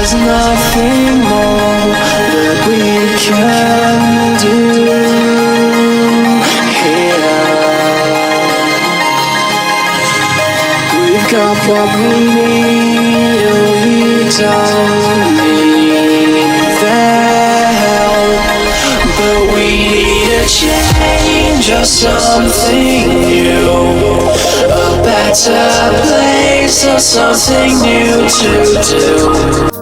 There's nothing more that we can do here. We've got what we need, and we don't need their help. But we need a change or something new, a better place or something new to do.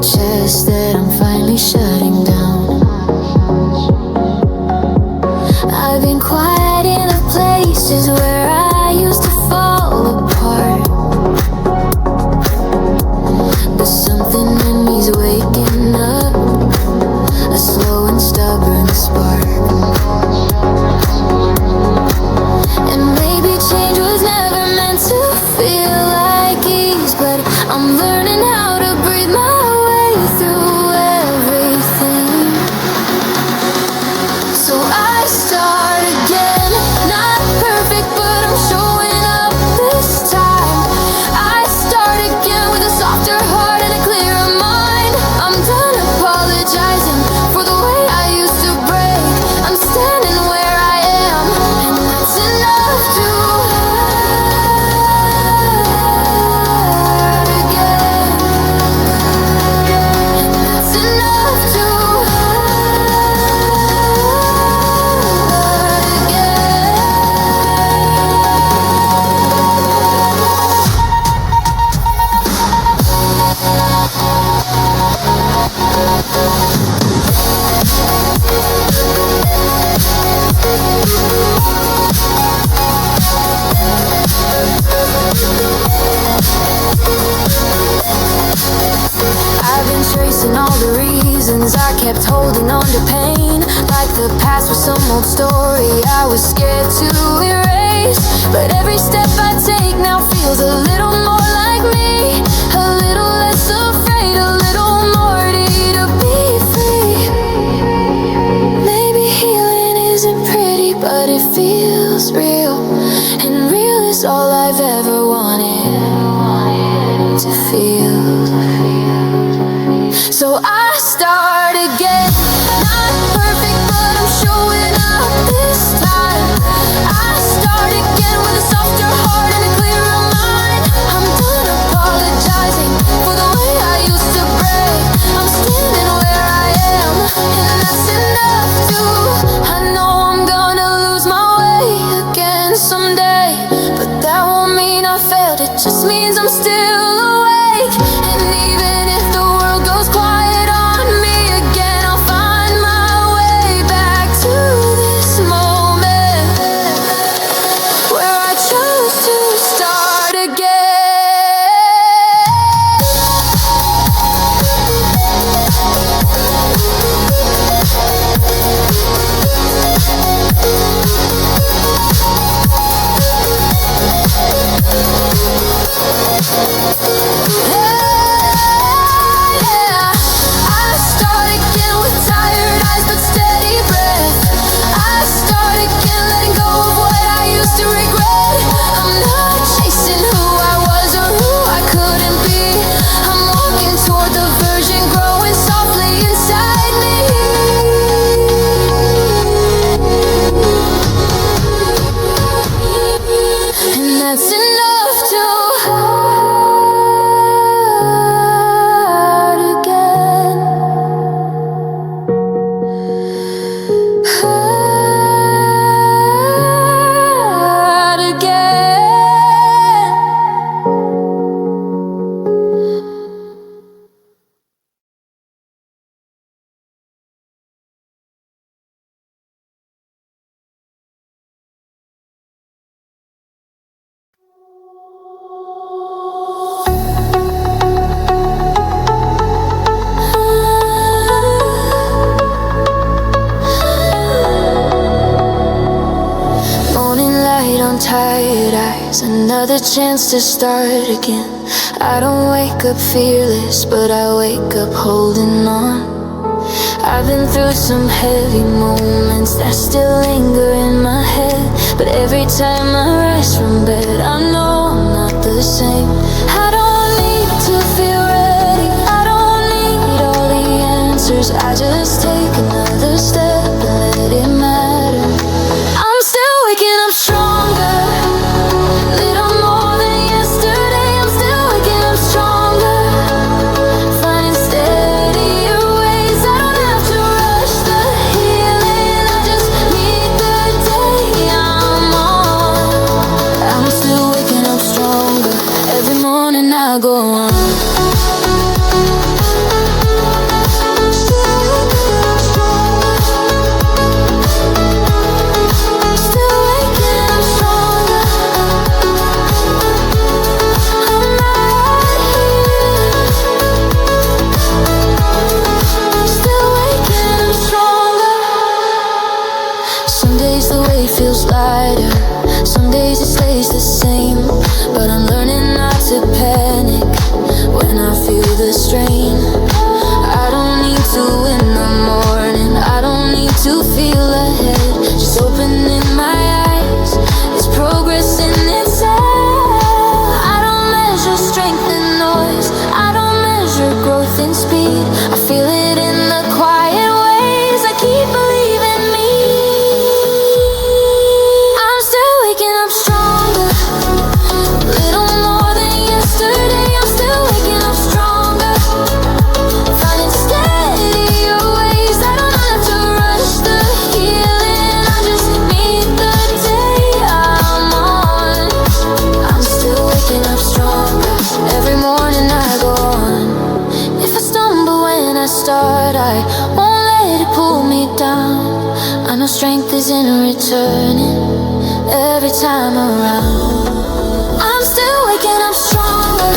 chest that I'm finally shutting down. I've been quiet in the places where I used to fall apart, but something in me's waking up, a slow and stubborn spark. And maybe change was never meant to feel like ease, but I'm learning how to breathe my way through everything. So I start again, not perfect, but I'm showing up this time. I start again with a softer heart and a clearer mind. I'm done apologizing for the way I used to break. I'm standing where I am, and that's enough to hurt again. And that's enough to hurt again. I've been tracing all the reasons I kept holding on to pain, like the past was some old story I was scared to erase. But every step I take now feels a little more like me, a little less afraid, a little more ready to be free. Maybe healing isn't pretty, but it feels real, and real is all I've ever wanted to feel. So I start again, not perfect, but I'm showing up this time. I start again with a softer heart and a clearer mind. I'm done apologizing for the way I used to break. I'm standing where I am, and that's enough to. I know I'm gonna lose my way again someday, but that won't mean I failed. It just means I'm still awake. And even if the world goes quiet on me again, I'll find my way back to this moment where I chose to start again. I start again with tired eyes but steady breath. I start again letting go of what I used to regret. I'm not chasing who I was or who I couldn't be. I'm walking toward the version growing softly inside me. And that's enough to hurt again. Hurt again. Morning light on tired eyes, another chance to start again. I don't wake up fearless, but I wake up holding on. I've been through some heavy moments that still linger in my head, but every time I rise from bed, I know I'm not the same. I don't need to feel ready, I don't need all the answers. I just take another step and let it matter. I'm still waking up stronger, little more than yesterday. I'm still waking up stronger, finding steadier ways. I don't have to rush the healing, I just need the day I'm on. I'm still waking up stronger, every morning I go on. feel the strain. I don't need to in the morning, I don't need to feel ahead. Just opening my eyes, it's progress in itself. I don't measure strength and noise, I don't measure growth and speed. I feel it in the quiet ways, I keep believing me. I'm still waking up stronger, little more than yesterday. I'm still waking up stronger, finding steadier ways. I don't have to rush the healing, I just meet the day I'm on. I'm still waking up stronger, every morning I go on. If I stumble when I start, I won't let it pull me down. I know strength isn't returning every time around. I'm still waking up stronger,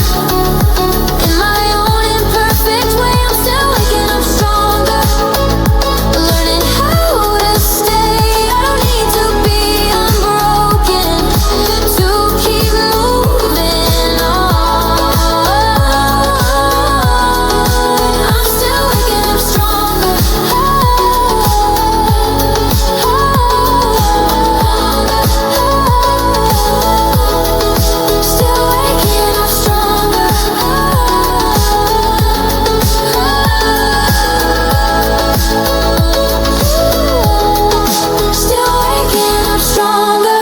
in my own imperfect way. I'm still waking up stronger, learning how to stay. I don't need to be unbroken to keep moving on. I'm still waking up stronger, still waking up stronger, still waking up stronger.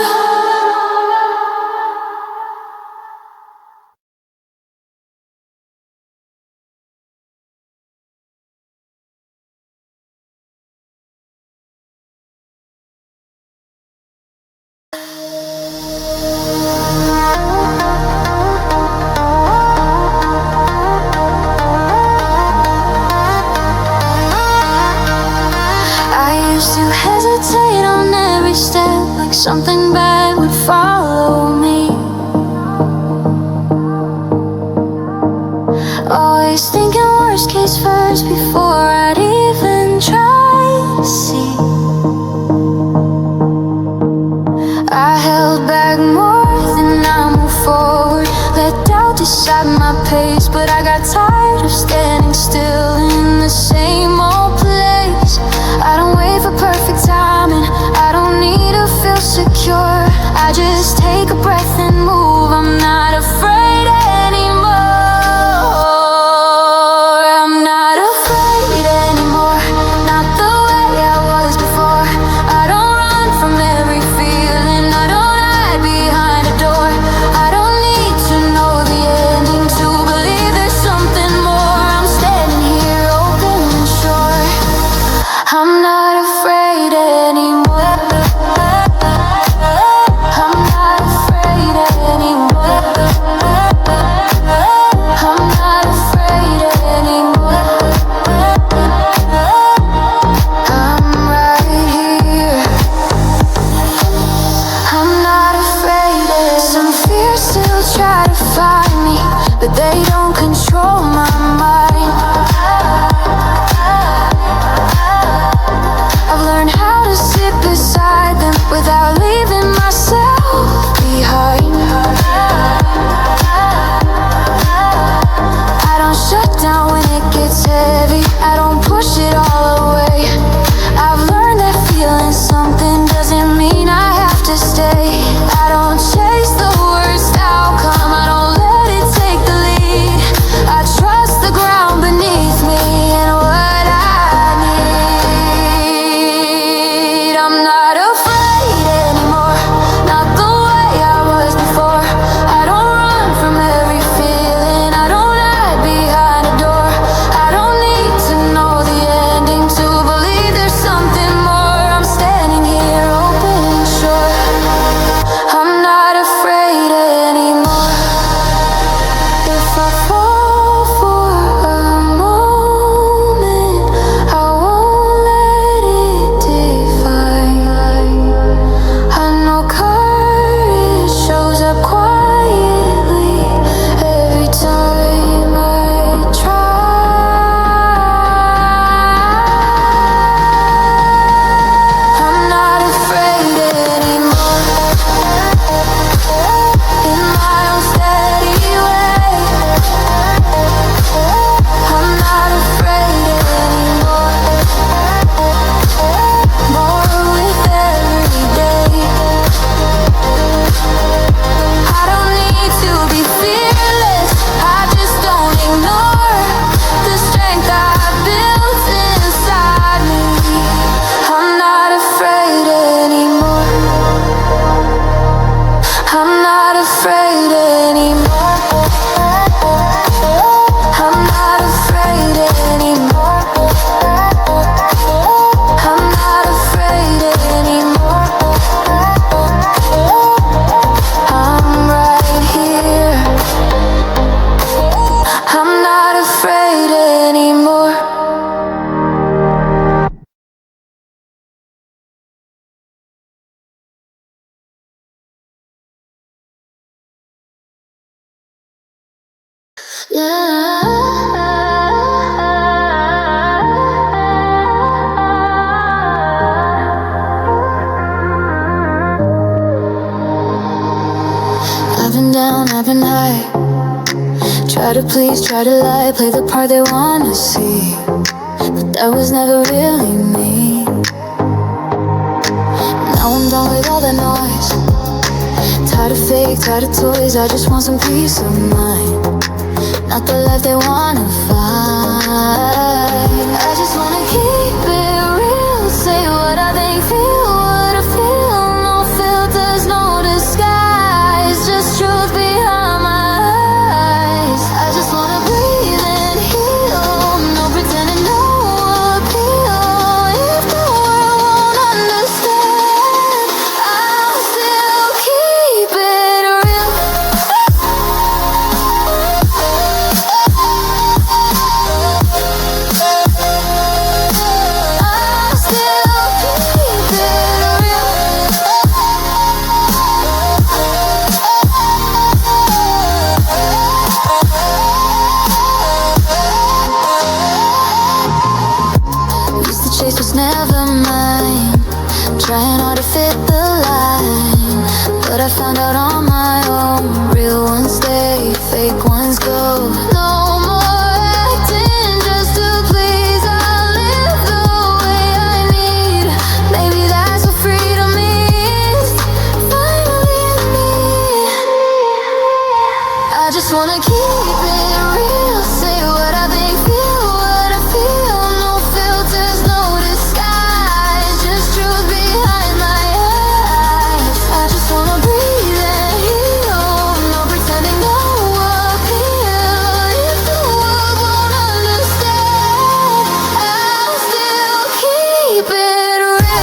I used to hesitate on every step, like something bad would follow me. Always thinking worst case first before I'd even try to see. I held back more than I moved forward, let doubt decide my pace. But I got tired of standing still in the same old place. I don't wait for perfect timing, I don't need to feel secure. I just take a breath and move, I'm not afraid anymore. I'm not afraid anymore, not the way I was before. I don't run from every feeling, I don't hide behind a door. I don't need to know the ending to believe there's something more. I'm standing here open and sure, I'm not afraid anymore. I'm not afraid anymore. I'm not afraid anymore. I'm right here, I'm not afraid. Some fears still try to find me, but they don't control my mind. I've learned how to sit beside them without leaving myself behind. I don't shut down when it gets heavy, I don't push it all away. I've learned that feeling something doesn't mean I have to stay. I don't chase the worst outcome, I don't let it take the lead. I've been down, I've been high. Try to please, try to lie, play the part they wanna see, but that was never really me. Now I'm done with all that noise. Tired of fake, tired of toys, I just want some peace of mind. Not the life they wanna find. I just wanna keep it real, say what I think, feel what I feel. No filters, no disguise, just truth behind my eyes. I just wanna breathe and heal, no pretending, no appeal. If the world won't understand, I'll still keep it real. Chase was never mine, trying hard to fit the line, but I found out on my own. Real ones stay, fake ones go. No more acting just to please. I live the way I need. Maybe that's what freedom is. Finally in me. I just wanna keep it real, say what I think, feel what I feel. No filters, no disguise, just truth behind my eyes. I just wanna breathe and heal, no pretending, no appeal. If the world won't understand, I'll still keep it real.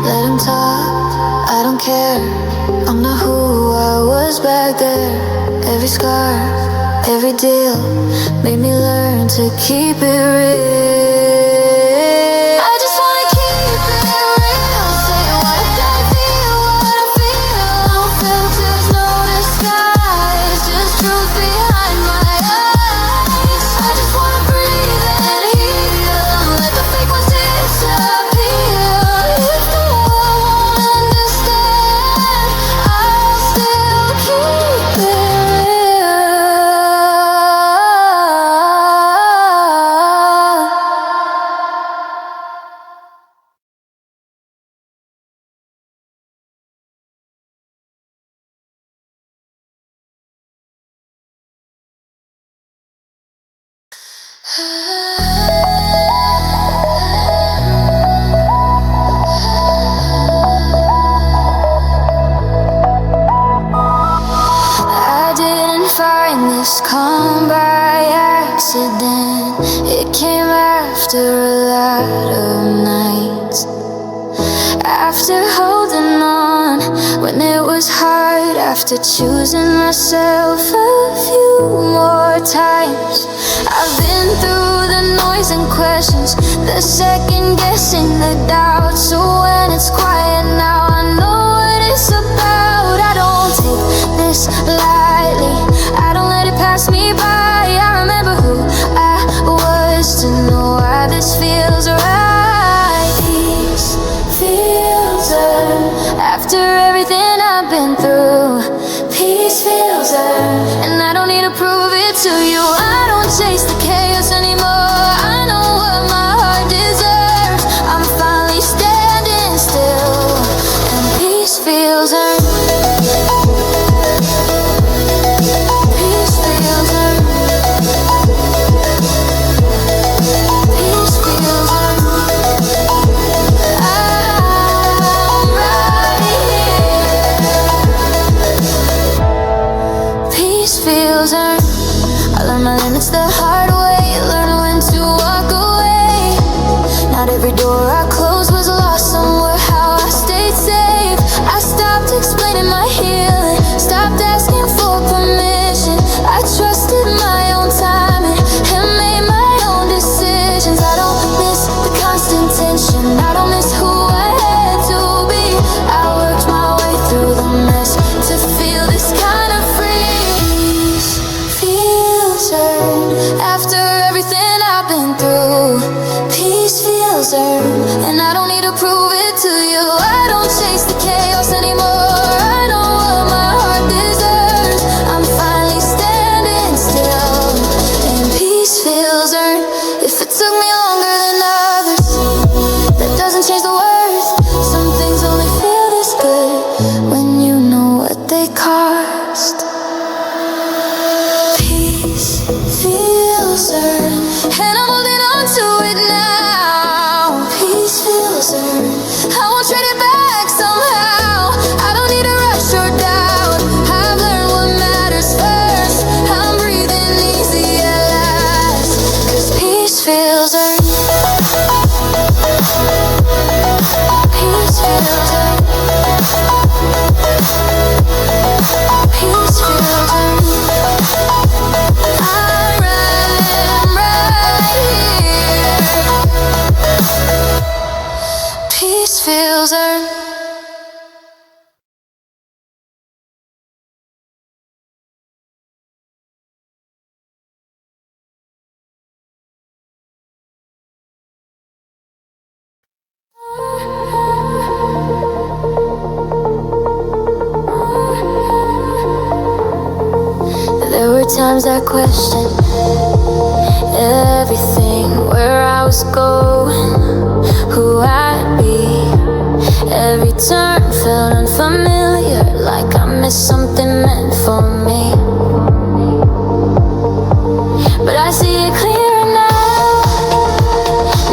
Let him talk, I don't care. I'm not who I was back there. Every scar, every deal made me learn to keep it real. I just wanna keep it real, say what I think, feel what I feel. No filters, no disguise, just truth behind my eyes. I just wanna breathe and heal, let the fake ones disappear. If the world won't understand, I'll still keep it real. I didn't find this calm by accident. It came after a lot of nights, after holding on when it was hard, after choosing myself a few more times. I've been through the noise and questions, the second guessing, the doubt. So when it's quiet now, I know what it's about. I don't take this lightly, I don't let it pass me by. I remember who I was to know why this feels right. These feels earned after everything I've been through. Peace feels earned, and I don't need to prove it to you. I don't chase the chaos anymore, I know what my heart deserves. I'm finally standing still, and peace feels earned. Peace feels earned. Peace feels earned. I'm right here. Peace feels earned. I learned my answer. I won't trade it back somehow. I don't need to rush or doubt. I've learned what matters first. I'm breathing easy at last. 'Cause peace feels earned. Peace feels earned. Peace feels earned. I'm right here. Peace feels earned. There were times I questioned everything, where I was going, who I'd be. Every turn felt unfamiliar, like I missed something meant for me. But I see it clearer now.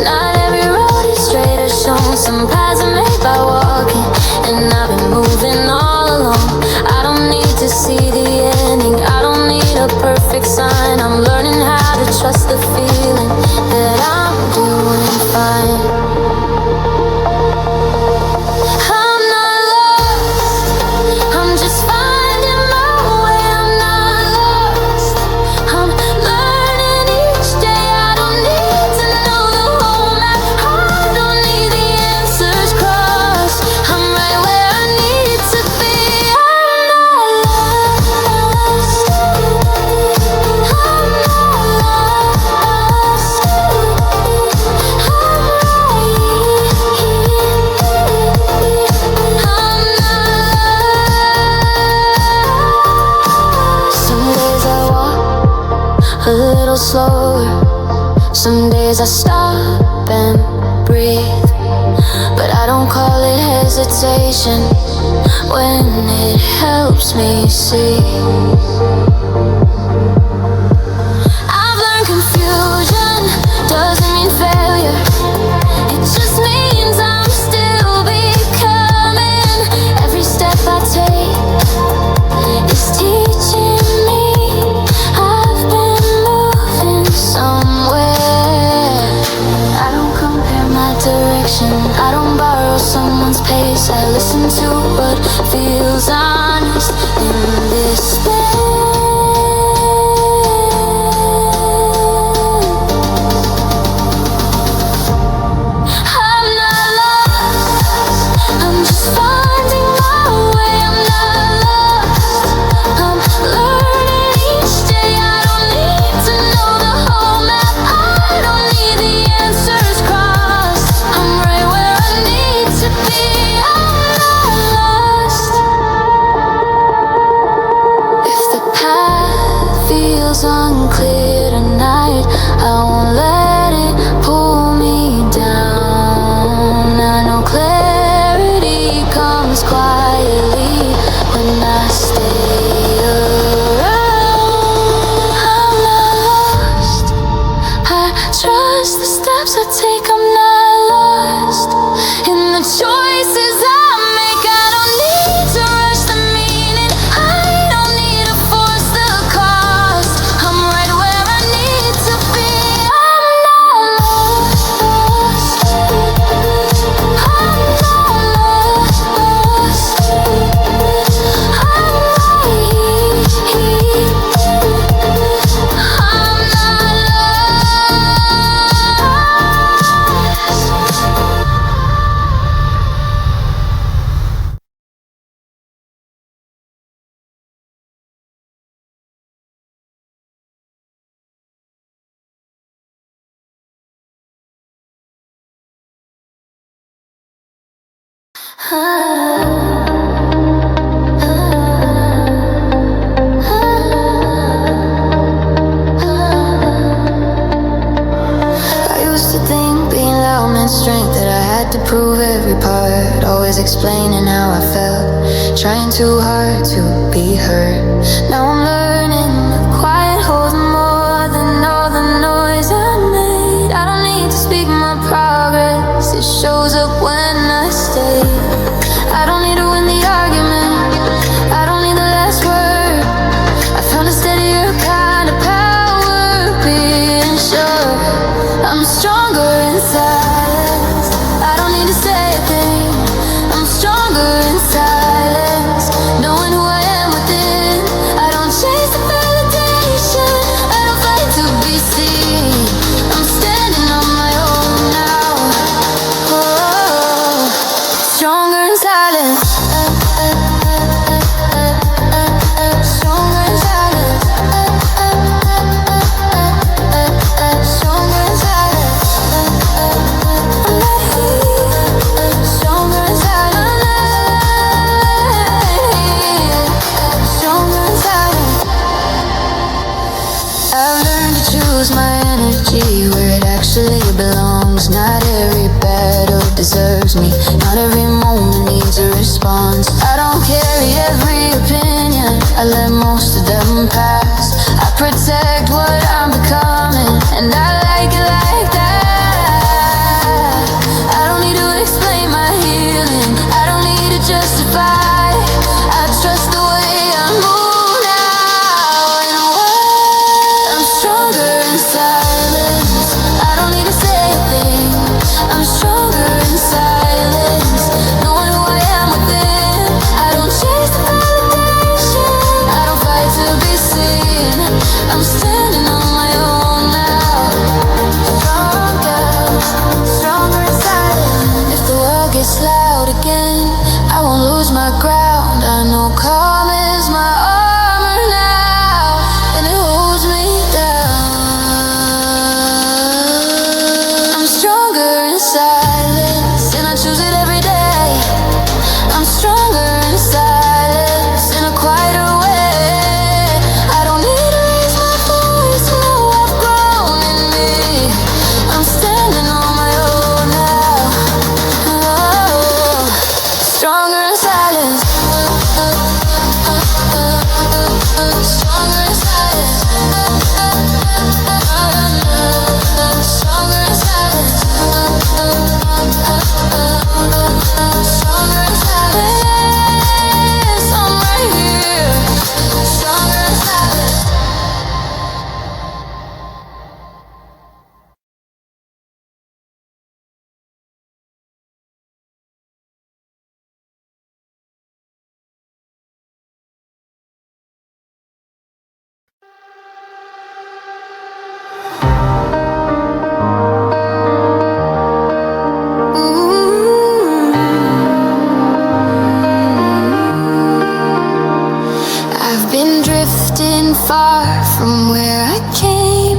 Not every road is straight or shown. Some paths are made by walking, and I've been moving all along. I don't need to see the ending. I don't need a perfect sign. I'm learning how to trust the feeling that I'm doing fine. I'm not lost. I'm just finding my way. I'm not lost. I'm learning each day. I don't need to know the whole map. I don't need the answers crossed. I'm right where I need to be. I'm not lost. I'm not lost. I'm Some days I walk a little slower. Some days I stop and breathe. But I don't call it hesitation when it helps me see. I've learned confusion doesn't mean failure. It just means I'm still becoming. Every step I take is teaching me I've been moving somewhere. I don't compare my direction. I don't borrow someone's pace. I listen to what feels honest in this space. I'm not lost. I'm just finding my way. I'm not lost. I'm learning each day. I don't need to know the whole map. I don't need the answers crossed. I'm right where I need to be. I'm not lost. If the path feels unclear tonight, I won't let it pull me down. I know clarity comes quietly when I stay around. I'm not lost. I trust the steps I take. I'm not lost in the choices I make. I don't need to rush the meaning. I don't need to force the cost. I'm right where I need to be. I'm not lost. I'm not lost. I'm right here. I'm not I used to think being loud meant strength, that I had to prove every part, always explaining how I felt, trying too hard to be heard. Now I'm learning the quiet holds more than all the noise I made. I don't need to speak my progress, it shows up when I stay. I don't need to win the argument, I don't need the last word. I found a steadier kind of power, being sure I'm stronger in silence. I don't need to say a thing, I'm stronger in silence. Knowing who I am within, I don't chase the validation, I don't fight to be seen. I'm standing on my own now. Oh, stronger in silence. Stronger in silence. Stronger in silence. Stronger in silence. Stronger in silence. I've learned to choose my energy where it actually belongs. Not every battle deserves me, not every moment needs a response. I don't carry every opinion, I let most of them pass. I protect what I'm becoming, and I like it like that. I don't need to explain my healing, I don't need to justify. I trust the way I move now. And what? I'm stronger in silence, I don't need to say a thing. I'm stronger in silence, knowing who I am within. I don't chase the validation, I don't fight to be seen. I'm standing on my own now. Stronger, stronger in silence. If the world gets loud again, I won't lose my ground. I know calm is my armor now, and it holds me down. I'm stronger in silence, and I choose it every day. I'm stronger in silence, in a quieter way. I don't need to raise my voice, no, I've grown in me. I'm standing on my own now. Oh, stronger in silence. Stronger in silence. Stronger in silence. Stronger in silence. I'm right here. Stronger in silence. I've been drifting far from where I came,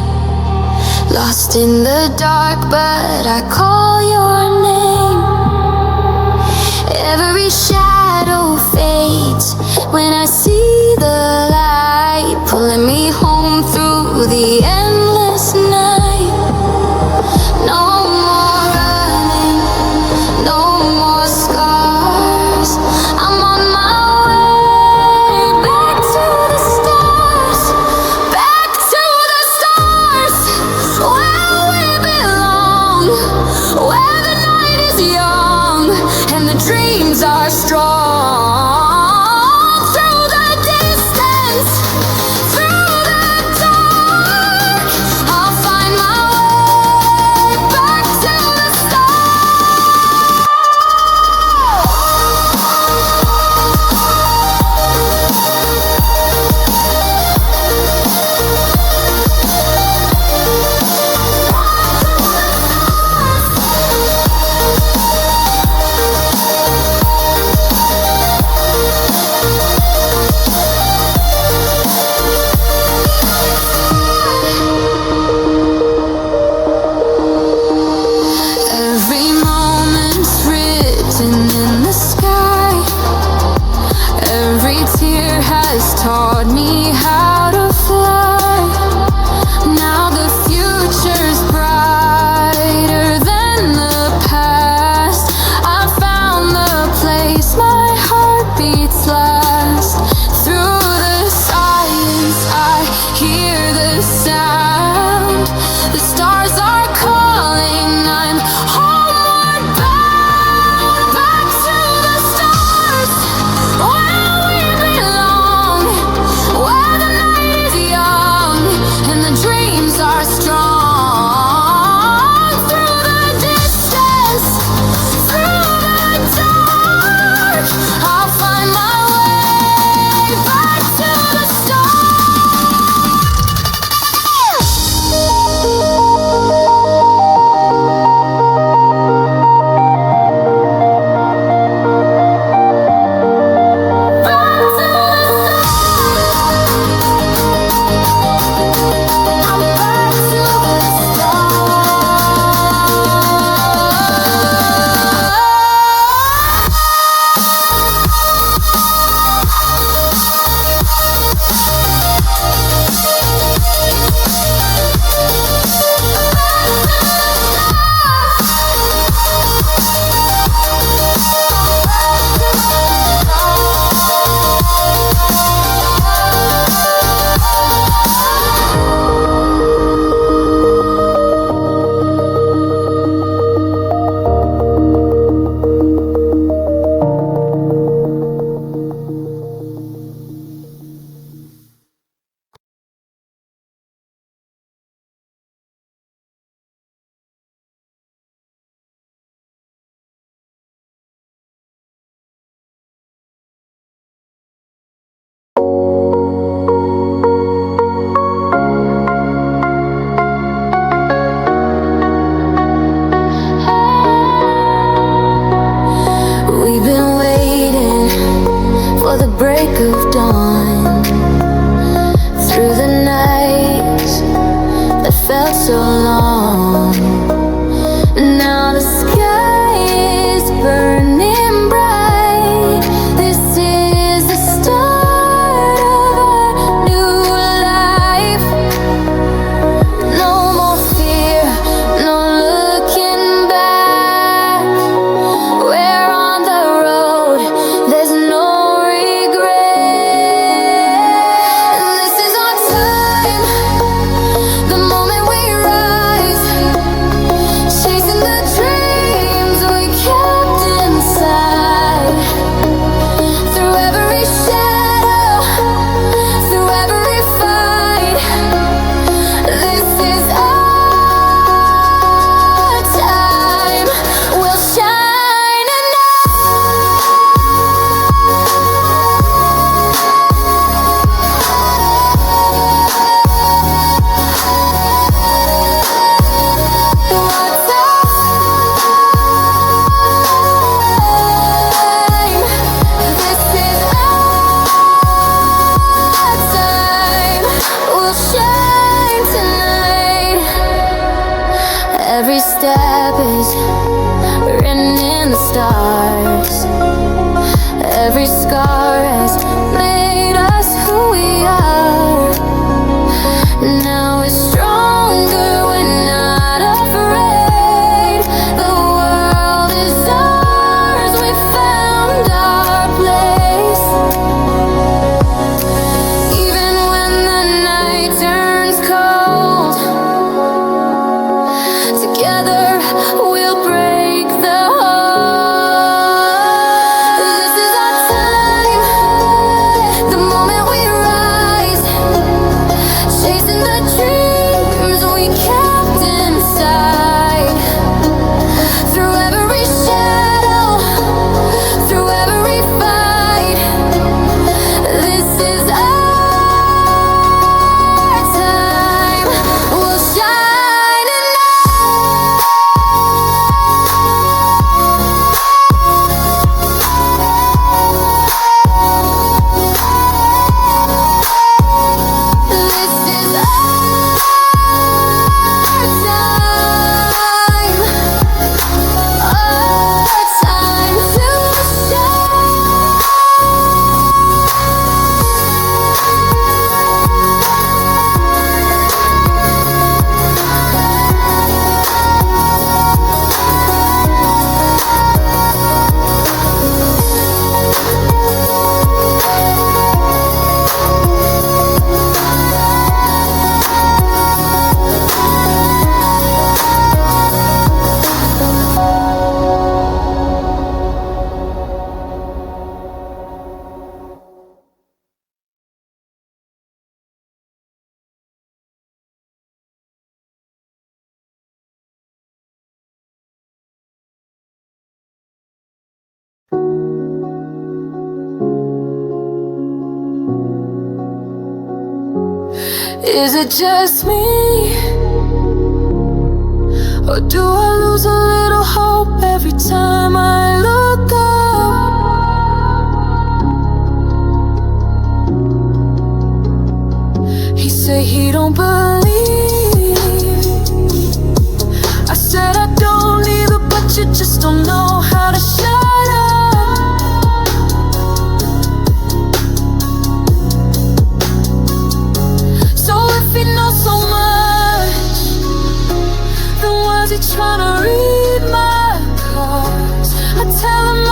lost in the dark, but I call your name. Every shadow fades when I see the light, pulling me home through the endless night. No more running, no more scars. I'm on my way back to the stars, back to the stars, where we belong, where the night is young and the dreams are strong. Through the distance, through the dark, I'll find my way back to the stars. We've been waiting for the break of dawn, through the nights that felt so long. Now the sky is burning bright. This is the start of our new life. No more fear, no looking back. We're on the road, there's no regret. And this is our time, the moment we rise, chasing the dreams we kept inside. Through every shadow, through every fight, this is our time. We'll shine a every step is written in the stars. Every scar has made us who we are. Now we're stronger, we're not afraid. The world is ours, we found our place. Even when the night turns cold, together we'll break the hold. This is our time, the moment we rise, chasing the dreams we kept inside. Through every shadow, through every fight, this is our time. We'll shine a This is our time to Is it just me? Or do I lose a little hope every time I look up? He say he don't believe. I said I don't either, but you just don't know how to shut up. So if he knows so much, then why's he tryna read my cards? I tell him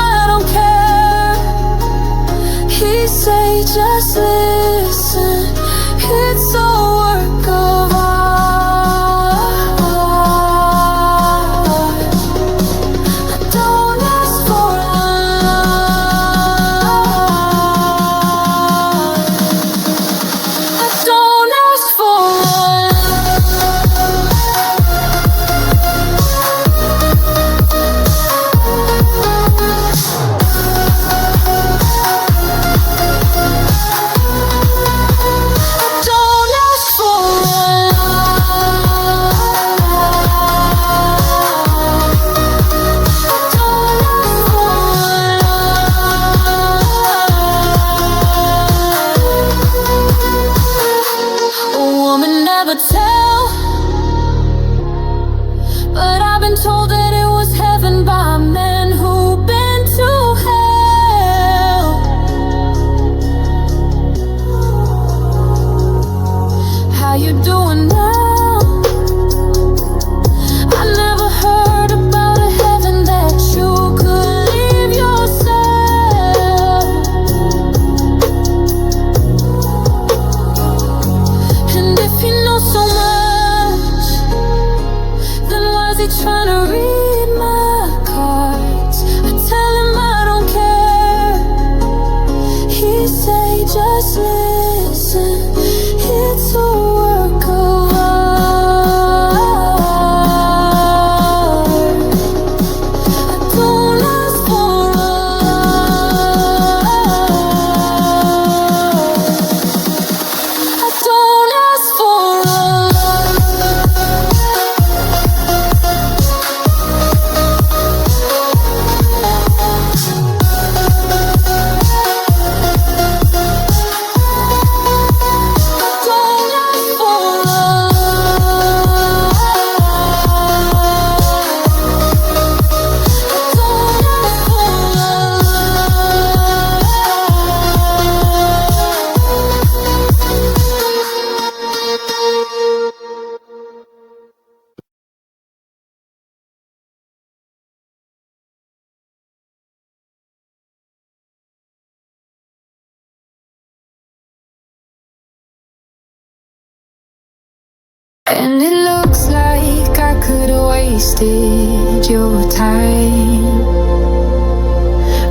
And it looks like I could have wasted your time.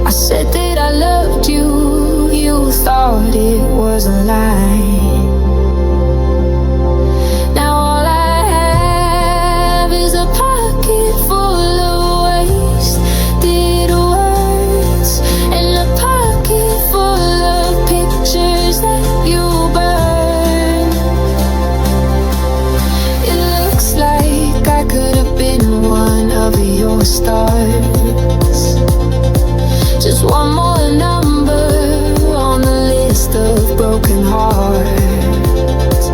I said that I loved you, you thought it was a lie. Now all I have is a pocket full of wasted words and a pocket full of pictures that you burn. It looks like I could have been one of your stars. Just one more number on the list of broken hearts.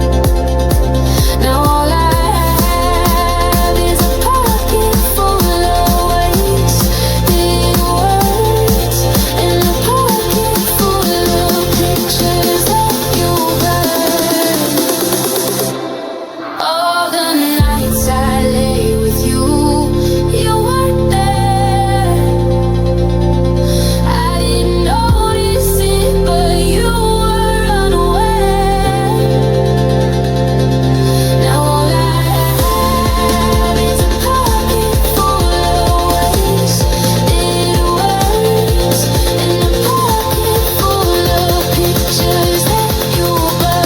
Now all I have is a pocket full of wasted words and a pocket full of pictures that you burn. All the nights I lay with you, you weren't there. I didn't notice it, but you were unaware. Now all I have is a pocket full of wasted words and a pocket full of pictures that you burn.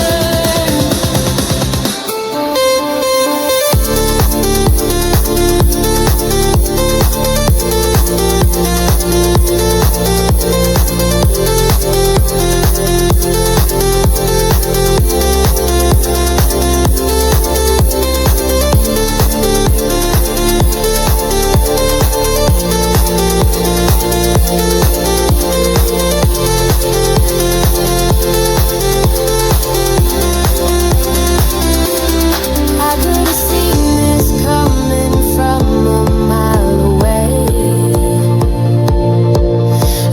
I could have seen this coming from a mile away.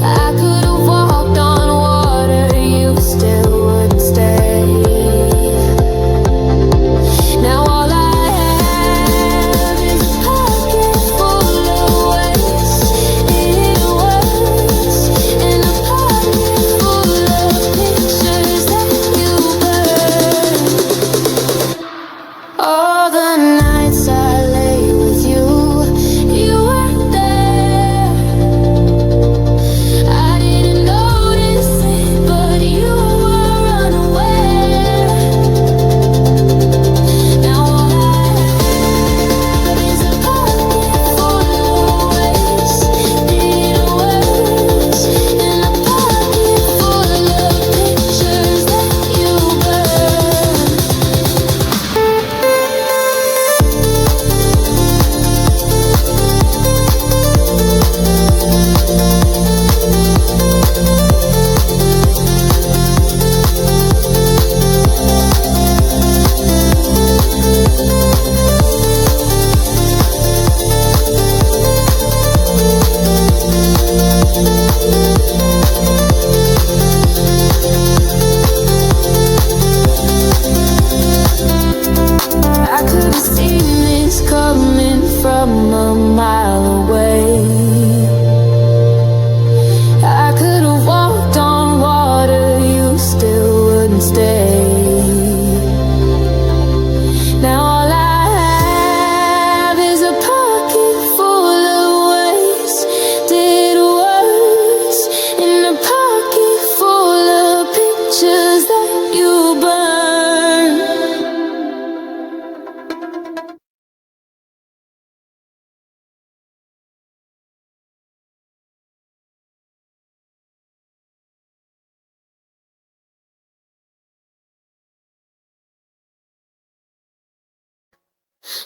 I could have walked on water, you still wouldn't stay. Now all I have is a pocket full of wasted words and a pocket full of pictures that you burn. All the nights I lay with you, you weren't there. I didn't notice it, but you were unaware. Now all I have is a pocket full of wasted words and a pocket full of pictures that you burn. I could have seen this coming from a mile away. I could have walked on water, you still wouldn't stay. Now all I have is a pocket full of wasted words and a pocket full of pictures that you burn.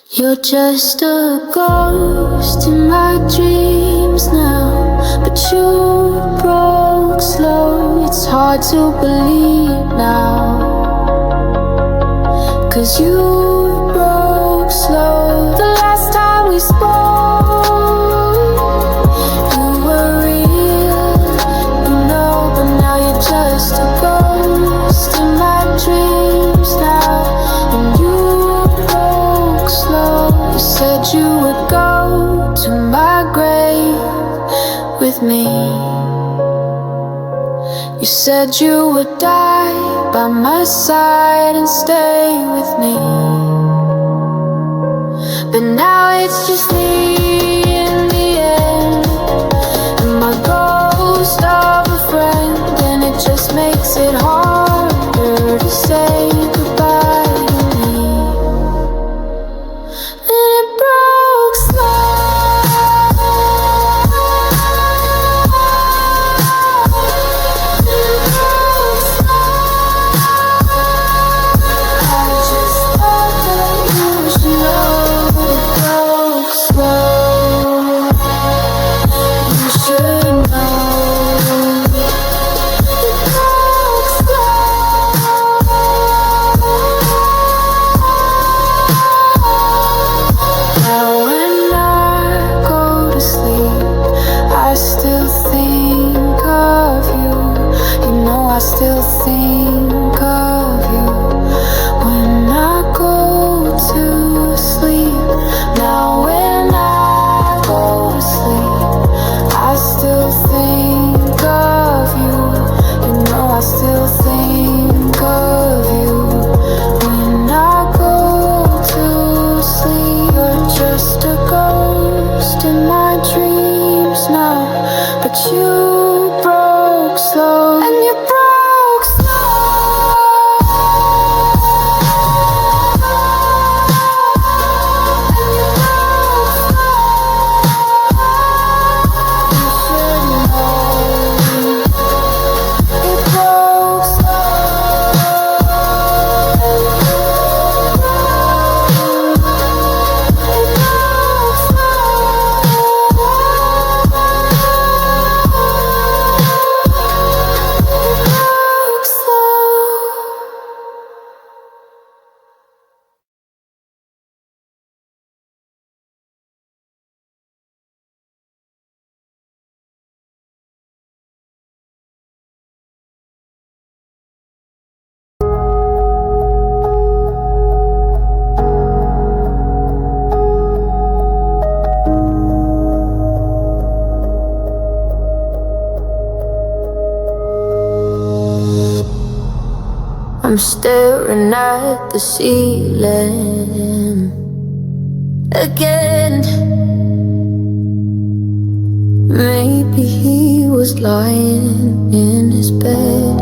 You're just a ghost in my dreams now, but you broke slow. It's hard to believe now, 'cause you broke slow. The last time we spoke, you were real, you know, but now you're just a ghost in my dreams now, and you broke slow. You said you would go to my grave with me. You said you would die by my side and stay with me. but now it's just me in the end, and my ghost of a friend, and it just makes it harder to say goodbye to me. And it broke slow. I just thought that you should know it broke slow. You should know it broke slow. Now when I go to sleep, I still think of you. You know I still think of you. When I go to sleep, now when I go to sleep, I still think of you. You know I still think of you. When I go to sleep, you're just a ghost in my dreams now. But you broke slow, and you broke slow. And you broke slow. You should know it broke slow. It broke I'm staring at the ceiling again. Maybe he was lying in his bed.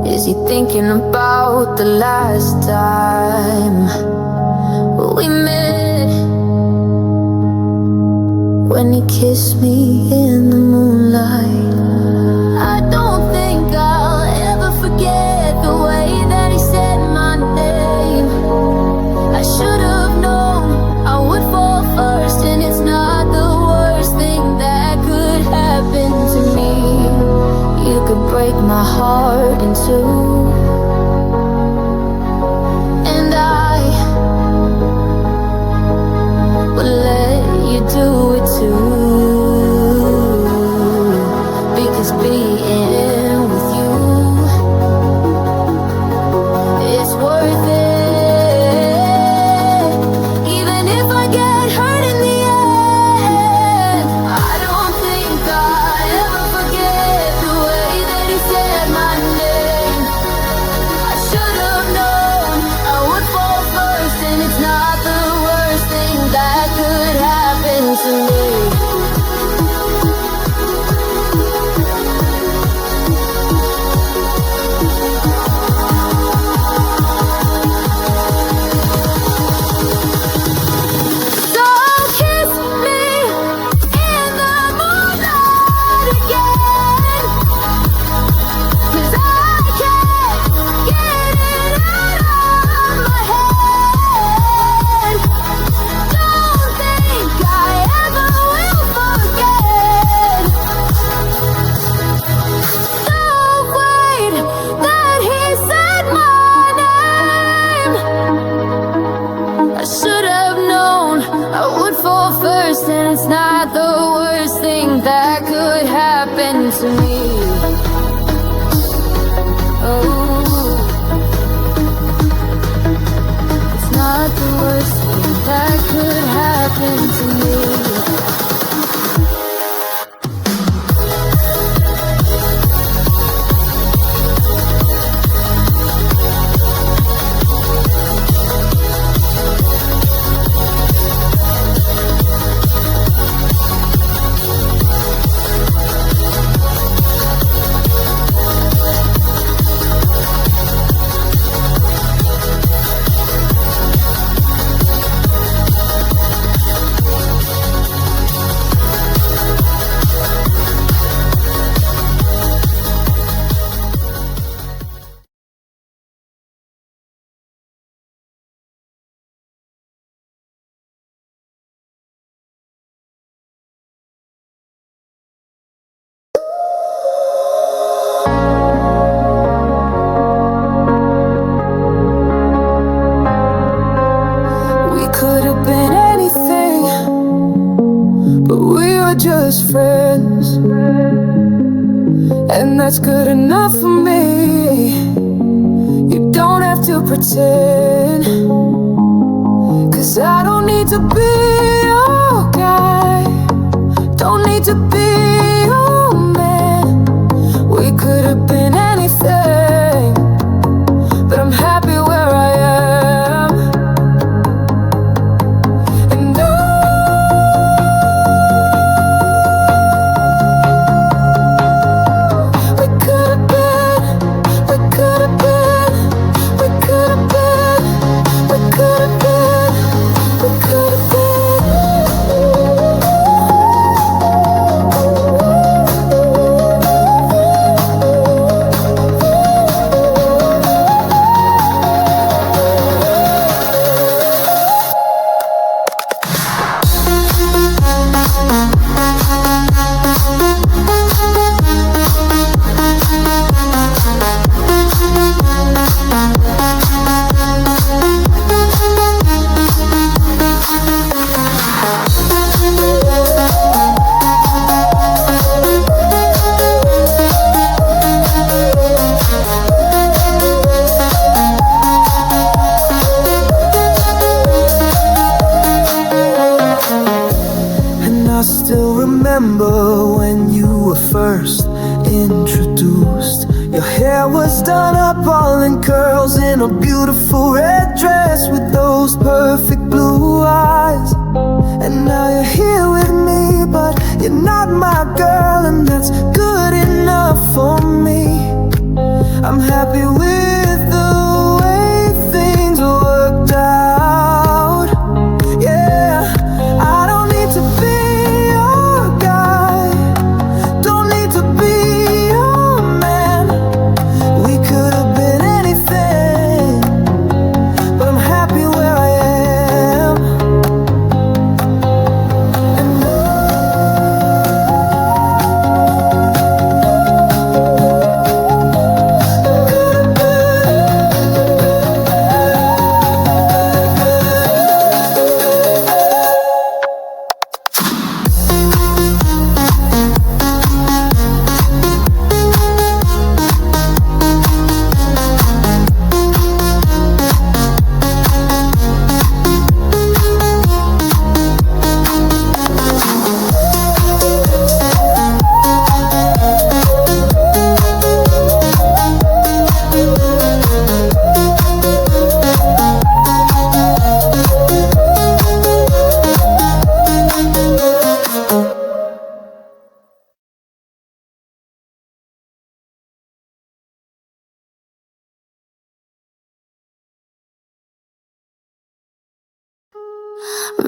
Is he thinking about the last time we met? When he kissed me in the moonlight. I don't think I'll ever forget the way that he said my name. I should have known I would fall first, and it's not the worst thing that could happen to me. You could break my heart in two, and I would let you do it too. Because being with you is worth it. Even if I get hurt in the end, I don't think I ever forget the way that he said my name. I should have known I would fall first, and it's not the worst thing that could happen to me. To me, oh, it's not the worst thing that could happen to me. and that's good enough for me. You don't have to pretend, 'cause I don't need to be your guy, don't need to be your man. We could have been anything, but I'm happy where I am. And we could have been, we could have been, we could have been, we could have been, we could have been. And I still remember when you were first introduced. Your hair was done up all in curls in a beautiful red dress with those perfect blue eyes. And now you're here with me, but you're not my girl, and that's good enough for me. I'm happy with the way things worked out. Yeah, I don't need to be your guy, don't need to be your man. We could have been anything, but I'm happy where I am. And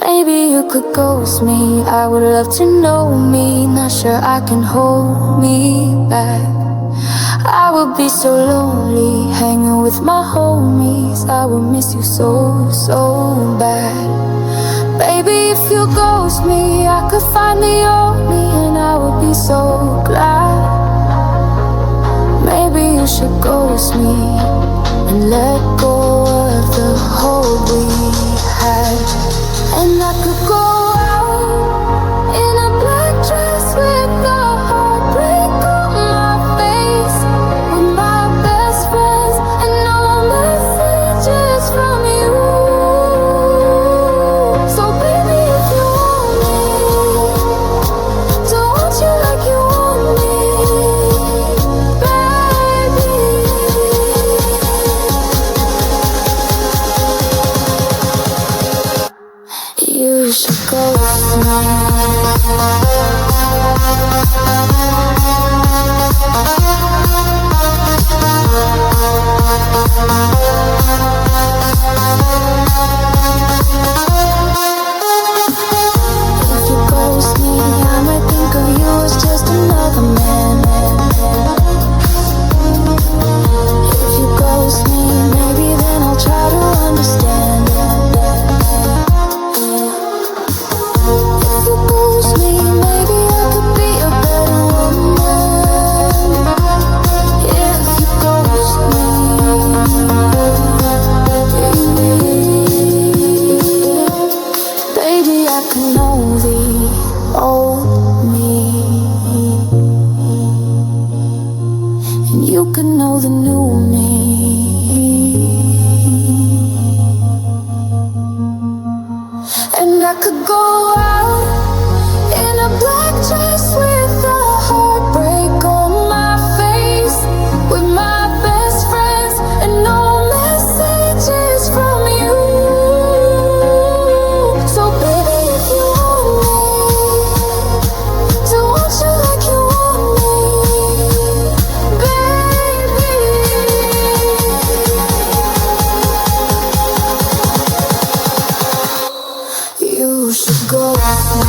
maybe you could ghost me, I would love to know me. Not sure I can hold me back. I would be so lonely hanging with my homies. I would miss you so, so bad. Baby, if you ghost me, I could find the only, and I would be so glad. Maybe you should ghost me and let go of the hold we had. And I could go out in a black dress with a heartbreak on my face, with my best friends and all messages from you. So baby, if you want me, don't want you like you want me, baby. You you could know the new me. And I could go out in a black dress with a heartbreak on my face, with my best friends and no messages from you. So baby, if you want me to want you like you want me, baby, you should go with me.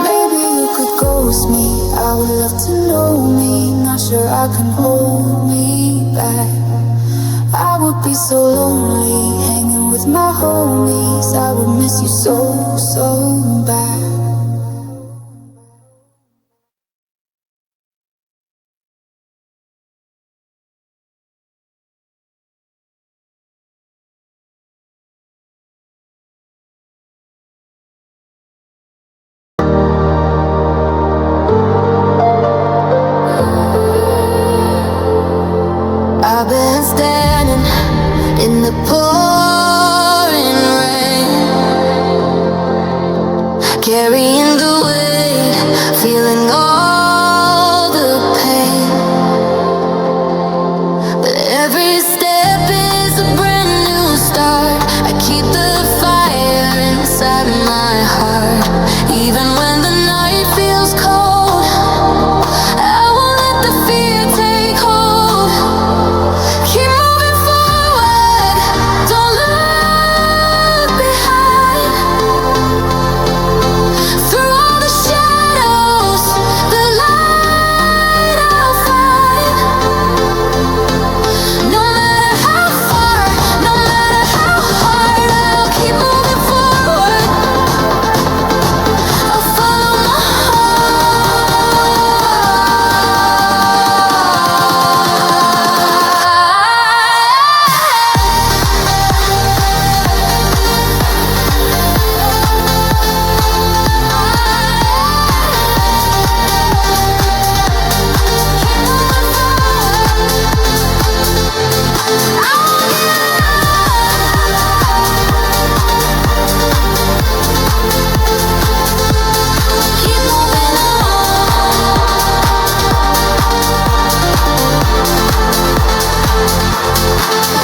Maybe you could ghost me. I would love to know me. Not sure I can hold me back. I would be so lonely hanging with my homies. I would miss you so, so bad. I've been standing in the pouring rain, carrying the weight, feeling all the pain. But every step is a brand new start. I keep the fire inside my heart, even when the night feels cold. I won't let the fear take hold. Keep moving forward, don't look behind. Through all the shadows, the light I'll find. No matter how far, no matter how hard, I'll keep moving forward. I'll follow my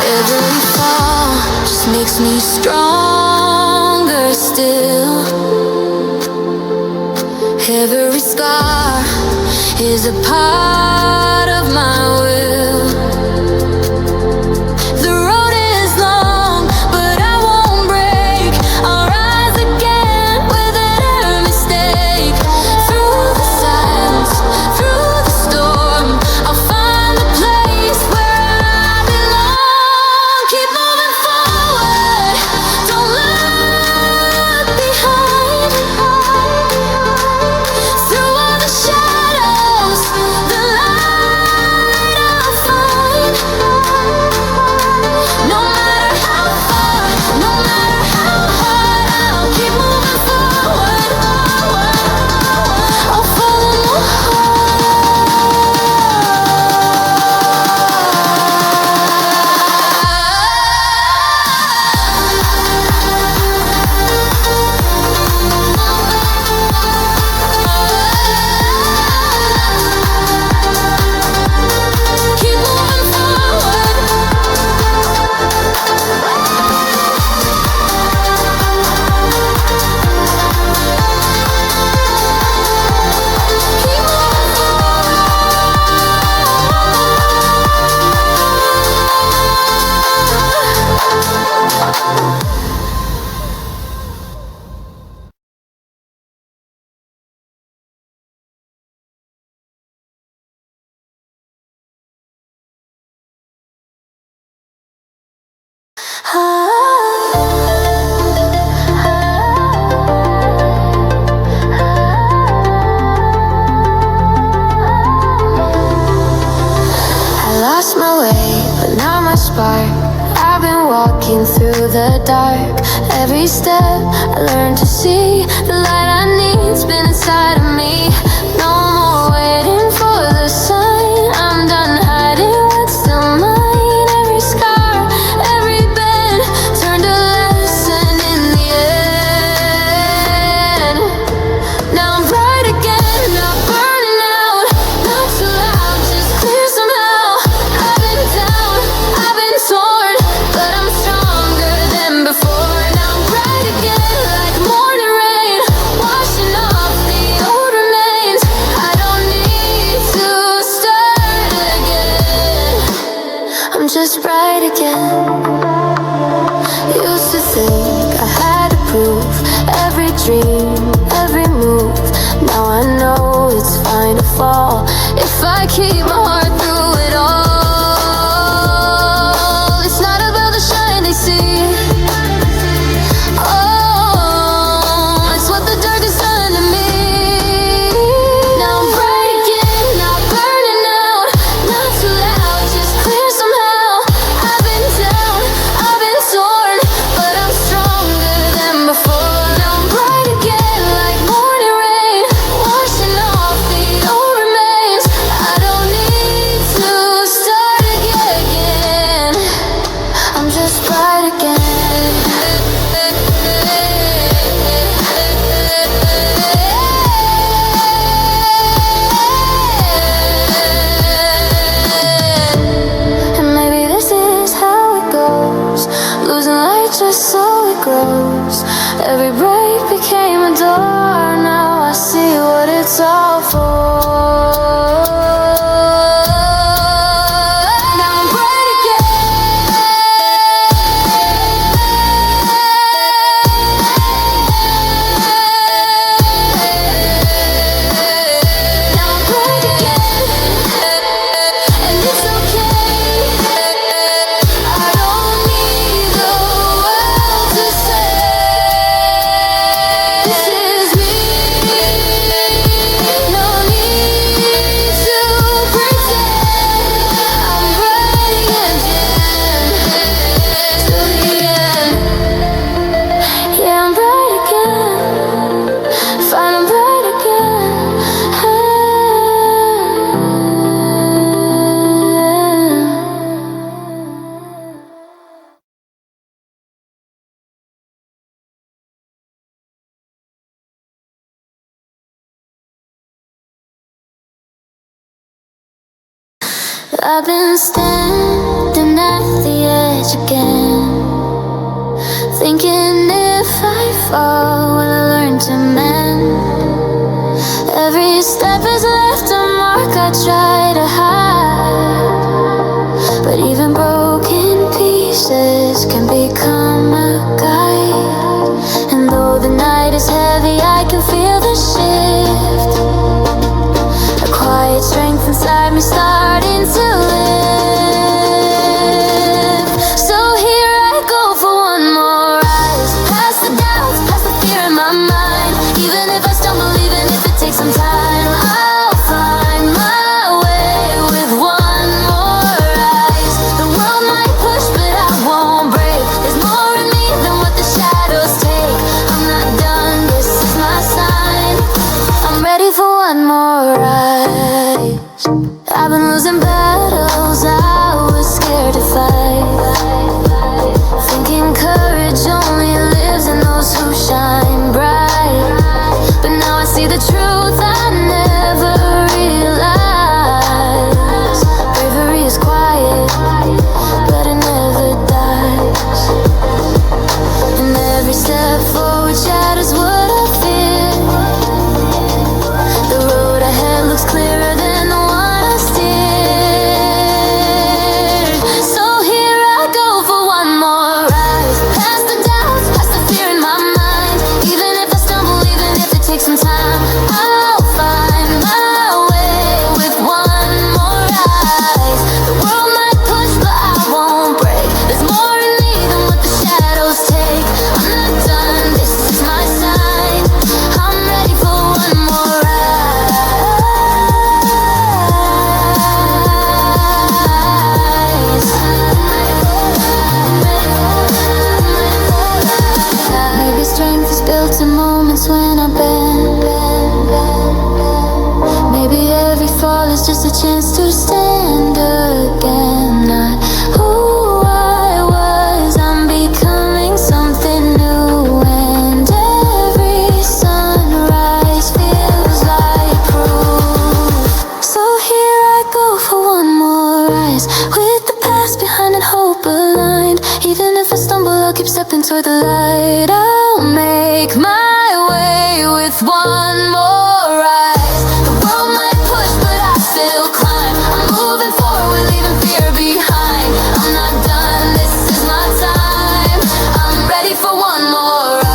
Every fall just makes me stronger still. Every scar is a part of my will. The road is long, but I won't break. I'll rise again with every mistake. Through the silence, through the storm, I'll find the place where I belong. Keep moving forward, don't look behind. Through all the shadows, the light I'll find. No matter how far, no matter how hard, I'll keep moving forward. I'll follow my keep moving forward. Keep I lost my way, but out my spark. I've been walking through the dark. Every step I learn to see the light I need's been inside of me. No more waiting for the sign. I'm done hiding what's still mine. Every scar, every bend turned a lesson in the end. Now I'm bright again, not burning out. Not too loud, just clear somehow. I've been down, I've been torn, but I'm stronger than before. Now I'm bright again, like morning rain, washing off the old remains. I don't need to start again. I'm just bright again. Used to think I had to prove every dream, every move. Now I know it's fine to fall if I keep my heart through it all. It's not about the shine they see. Oh, it's what the dark has done to me. Now I'm bright again, not burning out. Not too loud, just clear somehow. I've been down, I've been torn, but I'm stronger than before. Now I'm bright again, like morning rain, washing off the old remains. I don't need to start again. I'm just bright again. And maybe this is how it goes, losing light just so it grows. Every break became a door, now I see what it's all for. Now I'm bright again. Now I'm bright again, and it's okay. I don't need the world to say this is me. No need to pretend. I'm bright again to the end. Yeah, I'm bright again. Fine, I'm bright again. I've been standing at the edge again, thinking if I fall, will I learn to mend? Every step has left a mark I try to hide, but even broken pieces can become a guide. And though the night is heavy, I can feel the shift. A quiet strength inside me starting to lift. blind. Even if I stumble, I'll keep stepping toward the light. I'll make my way with one more rise. The world might push, but I still climb. I'm moving forward, leaving fear behind. I'm not done, this is my time. I'm ready for one more ride.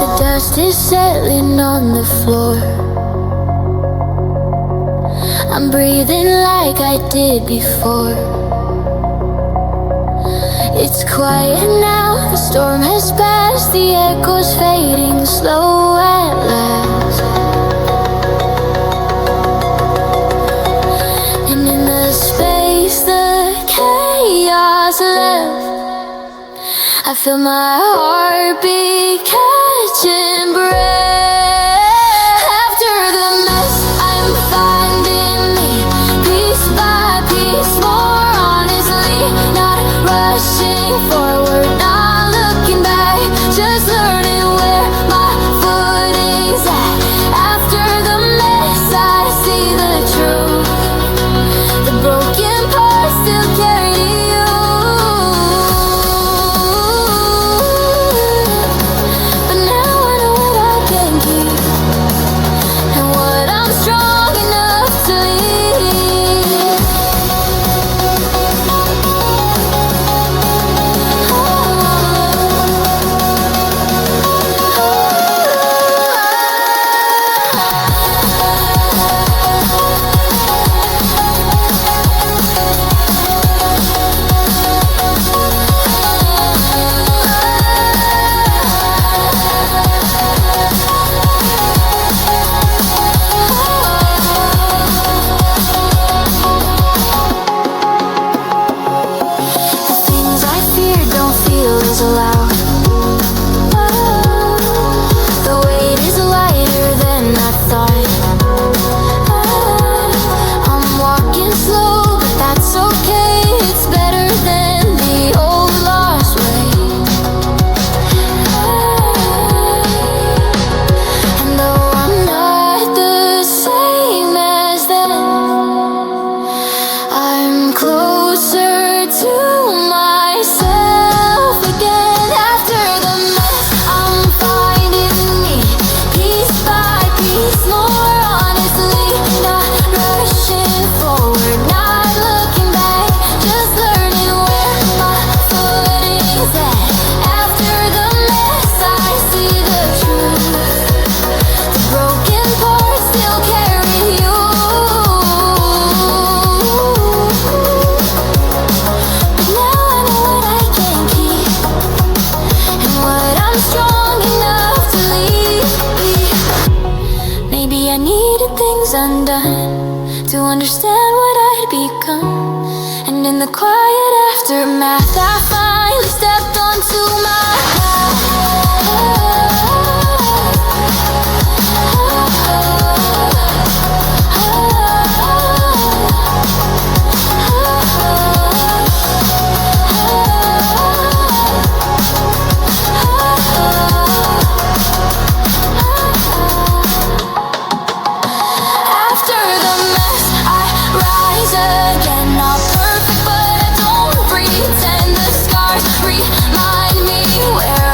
The dust is settling on the floor. I'm breathing like I did before. It's quiet now, the storm has passed. The echoes fading slow at last. And in the space, the chaos left, I feel my heartbeat catching breath. After the mess, I'm finding me, piece by piece, more honestly. Not rushing forward, not looking back, just learning where my footing's at. After the mess, I see the truth. The broken parts still carry you. But now I know what I can keep, and what I'm strong enough to leave. The things I fear don't feel as loud. The weight is lighter than I thought. I'm walking slow, but that's okay. It's better than the old lost way. And though I'm not the same as then, I'm closer to myself again. After the mess, I'm finding me, piece by piece, more honestly. Not rushing forward, not looking back, just learning where my footing's at. After the mess, I see the truth. The broken parts still carry you. But now I know what I can keep, and what I'm strong enough to leave. Maybe I needed things undone to understand what I'd become. And in the quiet aftermath, I finally stepped onto my path. After the mess, I rise again. Not perfect, but I don't pretend. The scars remind me where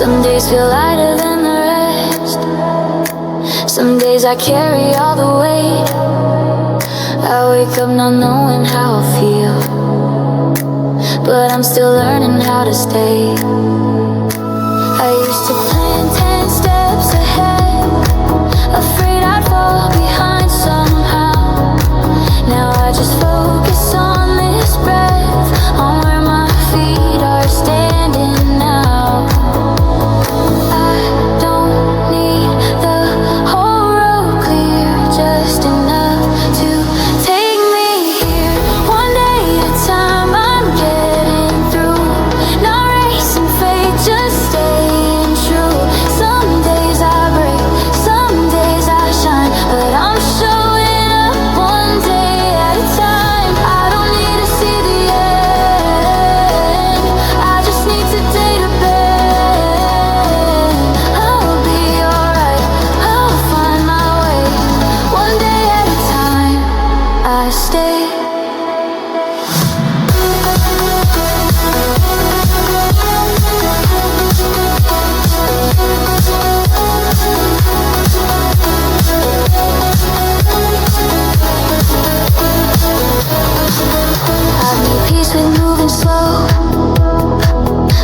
Some days feel lighter than the rest. Some days I carry all the weight. I wake up not knowing how I feel. but I'm still learning how to stay. I used to plan 10 steps ahead, afraid I'd fall behind somehow. Now I just focus on this breath, on where my feet are standing now. I don't need the whole road clear, just enough to take me here. One day at a time I'm getting through, not racing fate, just staying true. Some days I break, some days I shine, but I'm showing up one day at a time. I don't need to see the end, I just need today to bend. I'll be alright, I'll find my way. One day at a time, I stay. I've made peace with moving slow,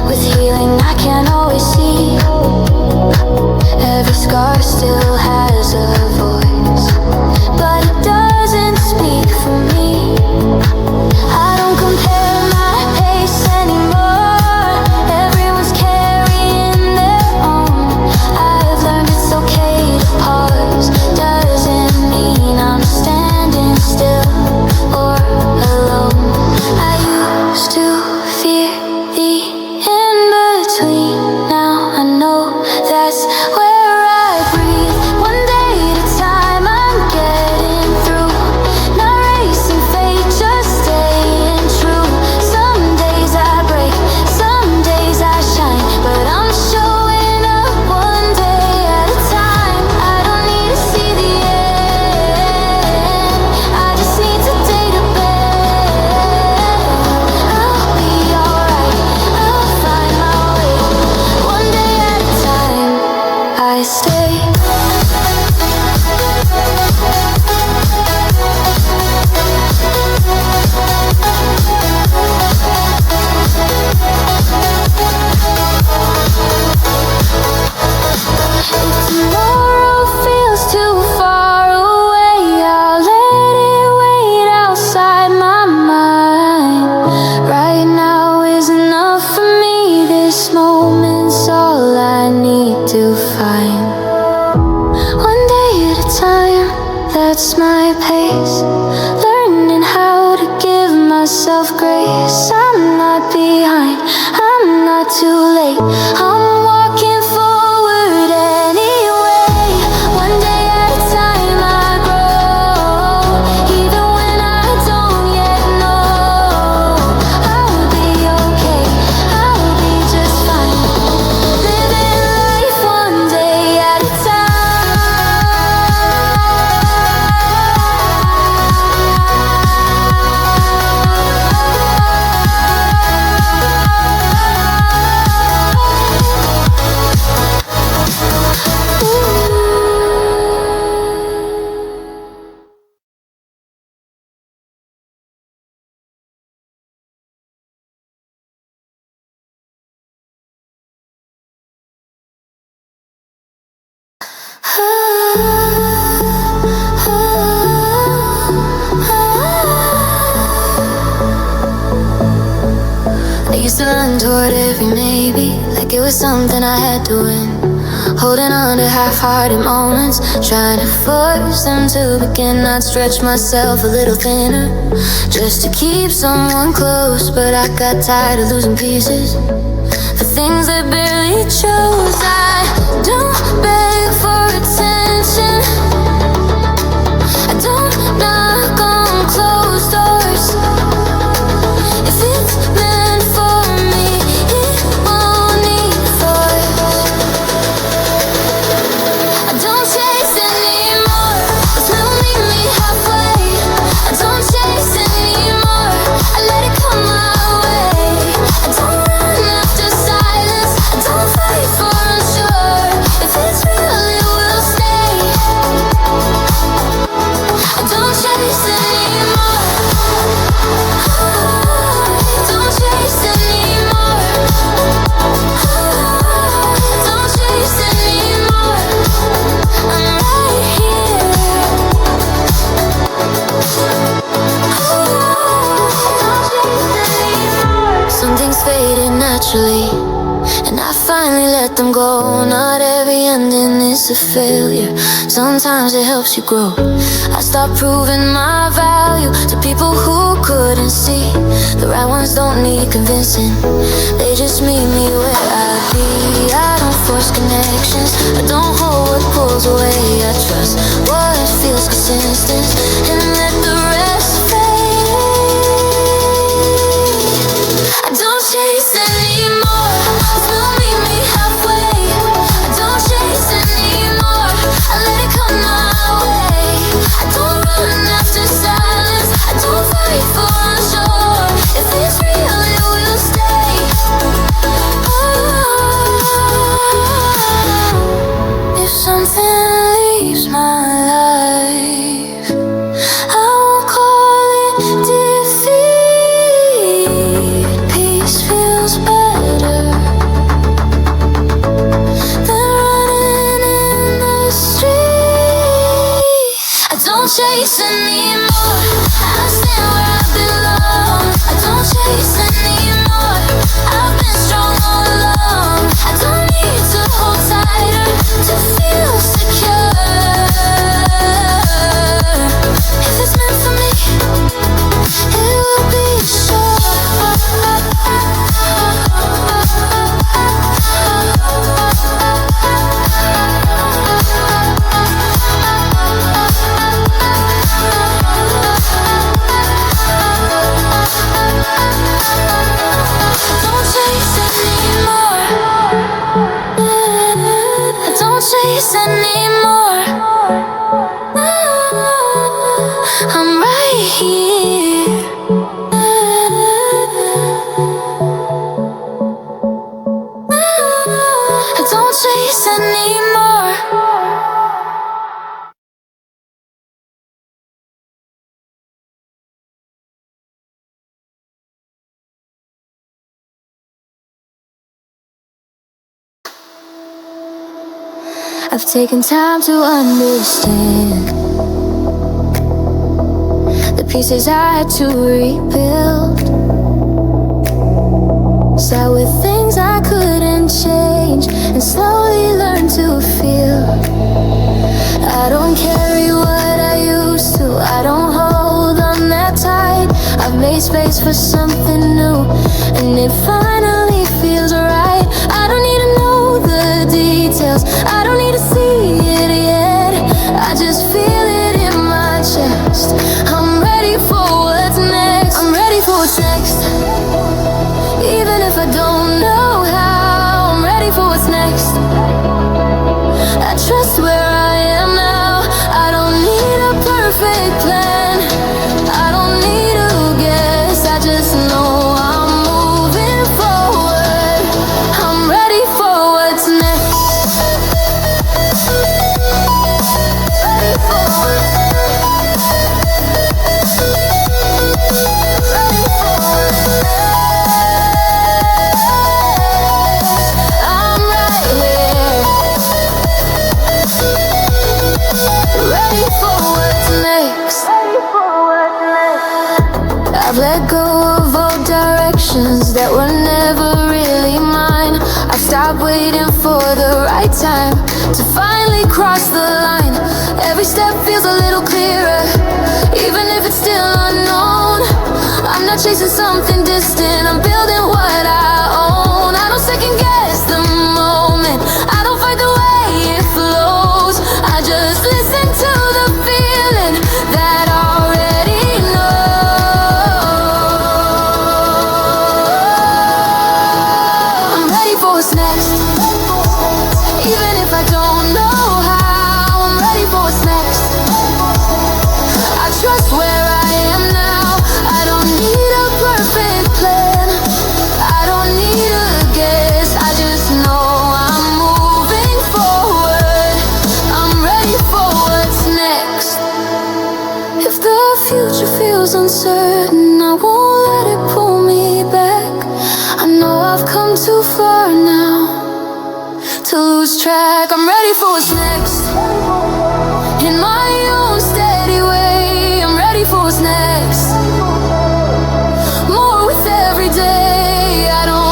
with healing I can't always see. Every scar still has a voice, but it doesn't speak for me. I don't compare my pace anymore, everyone's carrying their own. I've learned it's okay to pause, doesn't mean I'm standing still or alone. I used to fear the in-between, now I know that's where I breathe. One day at a time I'm getting through, not racing fate, just staying true. Some days I break, some days I shine, but I'm showing up one day at a time. I don't need to see the end, I just need today to bend. I'll be alright, I'll find my way. One day at a time, I stay. If tomorrow feels too far away, I'll let it wait outside my mind. Right now is enough for me, this moment's all I need to find. One day at a time, that's my pace, learning how to give myself grace. I'm not behind, I'm not too late, I'm walking forward anyway. One day at a time I grow, even when I don't yet know. I'll be okay, I'll be just fine, living life one day at a time. I used to run toward every maybe, like it was something I had to win. Holding on to half-hearted moments, trying to force them to begin. I'd stretch myself a little thinner, just to keep someone close. But I got tired of losing pieces, the things that barely chose. I don't beg for attention, I don't knock on closed doors. If it's meant for me, it won't need force. I don't chase anymore, cause it'll meet me halfway. I don't chase anymore, I let it come my way. I don't run after silence, I don't fight for unsure. If it's real, it will stay. faded naturally, and I finally let them go. Not every ending is a failure. Sometimes it helps you grow. I stopped proving my value to people who couldn't see. The right ones don't need convincing. They just meet me where I be. I don't force connections. I don't hold what pulls away. I trust what feels consistent and let the rest fade. I don't chase anymore. Still meet me halfway. I don't chase anymore. I let it come my way. I don't run after silence. I don't fight for unsure. If it's real, it will stay. Oh, if something leaves my life, I won't call it defeat. Peace feels better than running in the street. I don't chase anymore. I stand where I belong. I don't chase anymore. I've been strong all along. I don't need to hold tighter to feel secure. If it's meant for me, it will be sure. Don't chase anymore. I don't chase anymore. I'm right here. I don't chase anymore. I've taken time to understand the pieces I had to rebuild. Sat with things I couldn't change and slowly learned to feel. I don't carry what I used to. I don't hold on that tight. I've made space for something new, and it finally feels right. I don't need to know the details. I don't need to see it yet. I just feel it in my chest. I'm ready for what's next. I'm ready for what's next. Even if I don't know how, I'm ready for what's next. I trust where I am now. I don't need a perfect plan. I don't need to guess. I just know I'm moving forward. I'm ready for what's next. Ready for what's next. Ready for what's next. I'm right here. Ready for what's next. I've let go of old directions that were never really mine. I've stopped waiting for the right time to finally cross the line. Every step feels a little clearer, even if it's still unknown. I'm not chasing something distant, I'm building what I own. I don't second guess the moment, I don't fight the way it flows. I just listen to the feeling that I already know. I'm ready for what's next. Even if I don't know how, I'm ready for what's next. I trust where I am now. I don't need a perfect plan. I don't need a guess. I just know I'm moving forward. I'm ready for what's next. If the future feels uncertain, I won't let it pull me back. I know I've come too far now to lose track. I'm ready for what's next. In my own steady way, I'm ready for what's next. More with every day. I don't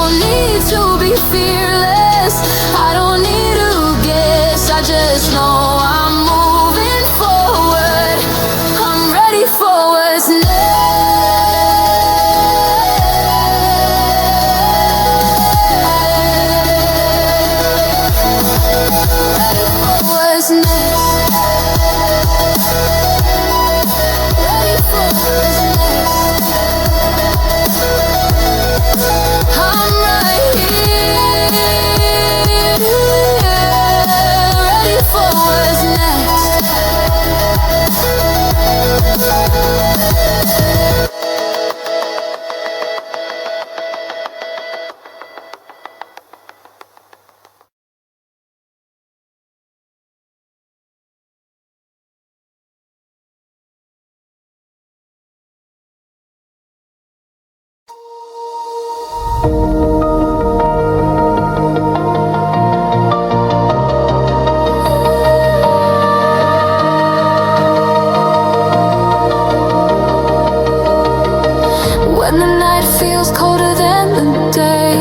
than the day,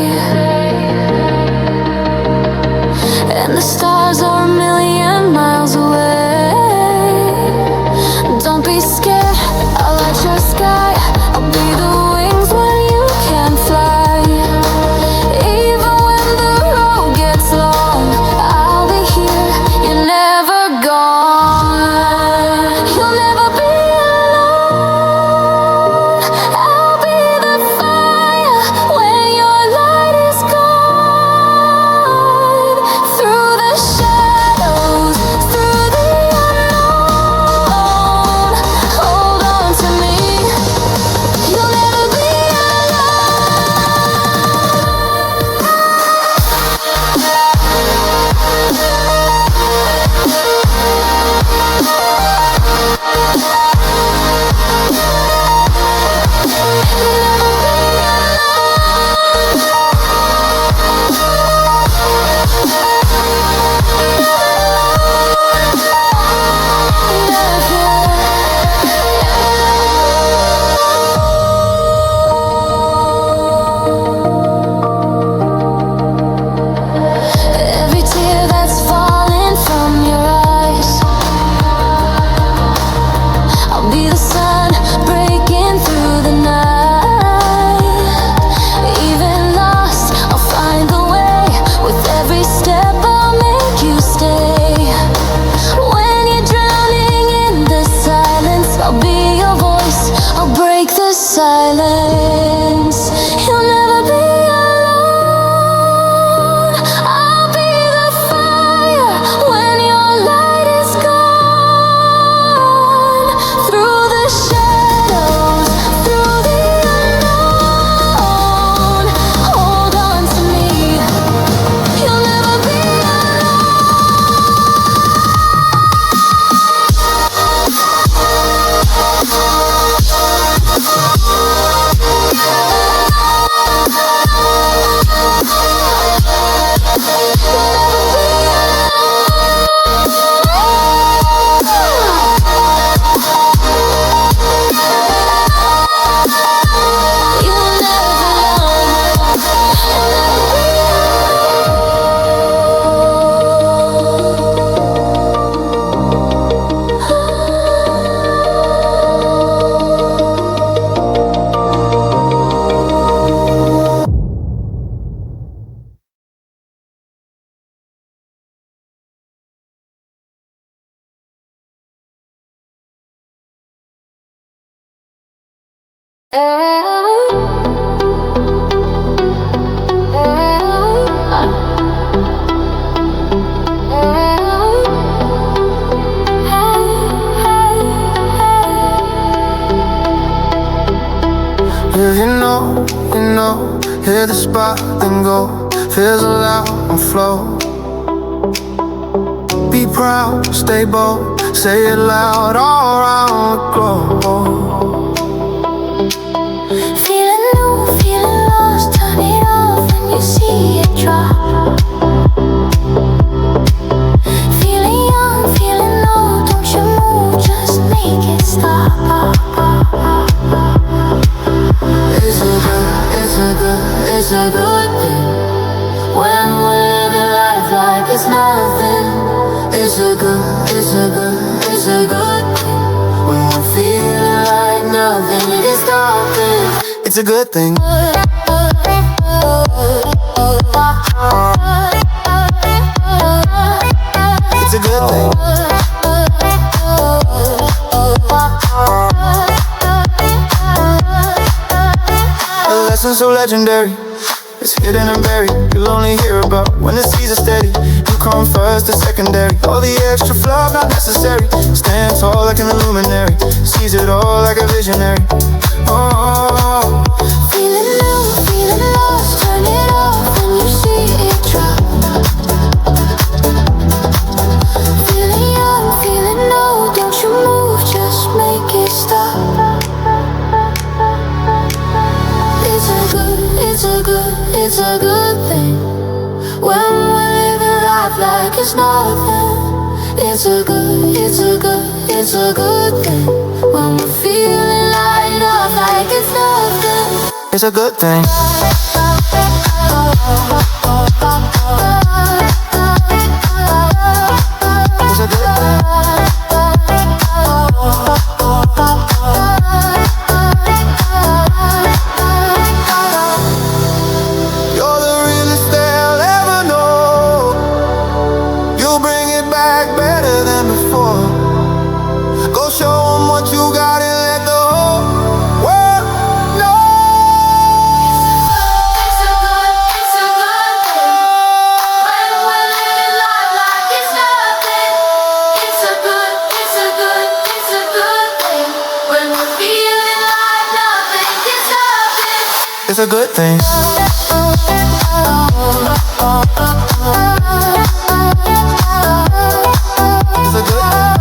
and the stars are a million miles away. Don't be scared, I'll light your sky. I'll be the wings when you can't fly. Even when the road gets long, I'll be here, you're never gone. You'll never be alone. I'll be the fire when your light is gone. Through the shadows, through the unknown, hold on to me. You'll never be every tear that's falling from your eyes. I'll be the sun breaking through the night. Even lost, I'll find the way. With every step, I'll make you stay. When you're drowning in the silence, I'll be your voice. I'll break the silence. You'll never be alone. I'll be the fire when your light is gone. Through the shadows, through the unknown, hold on to me. You'll never be If you know, hit the spot, then go. Fizzle out and flow. Be proud, stay bold, say it loud all around the globe. feeling new, feeling lost. Turn it off when you see it drop. Feeling young, feeling old. Don't you move, just make it stop. It's a good thing when we're living life like it's nothing. It's a good thing when we're feeling like nothing can stop it. It's a good thing. It's a good thing. A lesson so legendary, it's hidden and buried. You'll only hear about when the seas are steady. You come first, the secondary. All the extra fluff not necessary. Stand tall like an illuminary. Sees it all like a visionary. Oh, Feeling new, feeling lost. Turn it off when you see it drop. Feeling young, feeling old. Don't you move, just make it stop. It's a good thing when we're living life like it's nothing. It's a good thing when we're feeling light up like it's nothing. It's a good thing. It's a good thing. You're the realest they'll ever know. You'll bring it back better than before. Go show them what you got and let the whole world know. It's a good thing. When we're living life like it's nothing. It's a good thing. When we're feeling like nothing is nothing. It's a good thing. It's a good thing.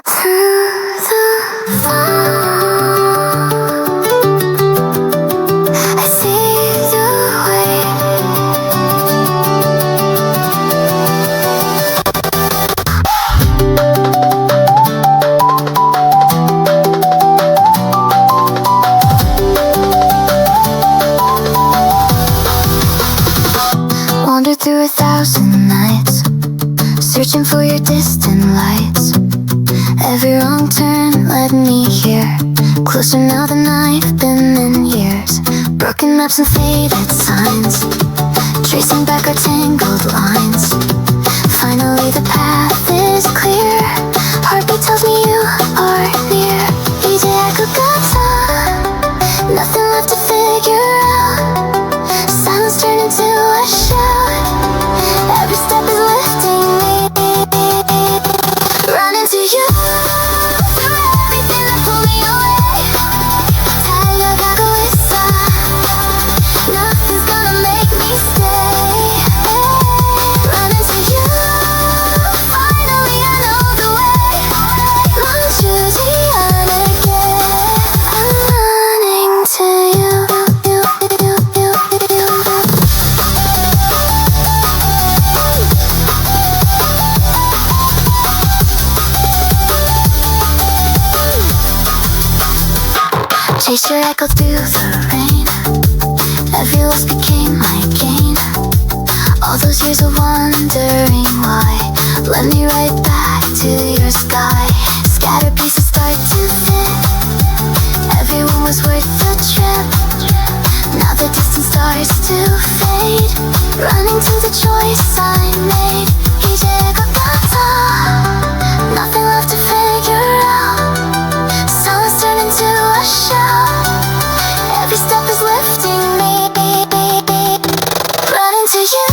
Through the fog, I see the way. Wander through 1,000 nights, searching for your distant lights. Every wrong turn led me here, closer now than I've been in years. Broken maps and faded signs, tracing back our tangled lines. Finally the path is clear, heartbeat tells me you are near. 이제 알 것 같아, nothing left to figure out. Silence turned into a shout, every step is lifting me. Running to you, through everything that pulled me away. 달려가고 있어, nothing's gonna make me stay. Running to you, finally I know the way. 멈추지 않을게, I'm running to you. Chase your echo through the rain, every loss became my gain. All those years of wondering why led me right back to your sky. Scattered pieces start to fit, everyone was worth the trip. Now the distance starts to fade, running to the choice I made. 이제 것 같아, nothing left to figure out. Silence turned into a shout, every step is lifting me. Running to you,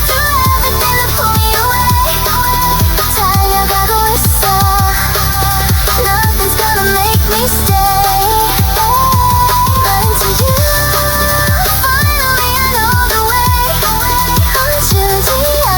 through everything that pulled me away. 달려가고 있어, nothing's gonna make me stay. Running to you, finally I know the way. 멈추지 않을게.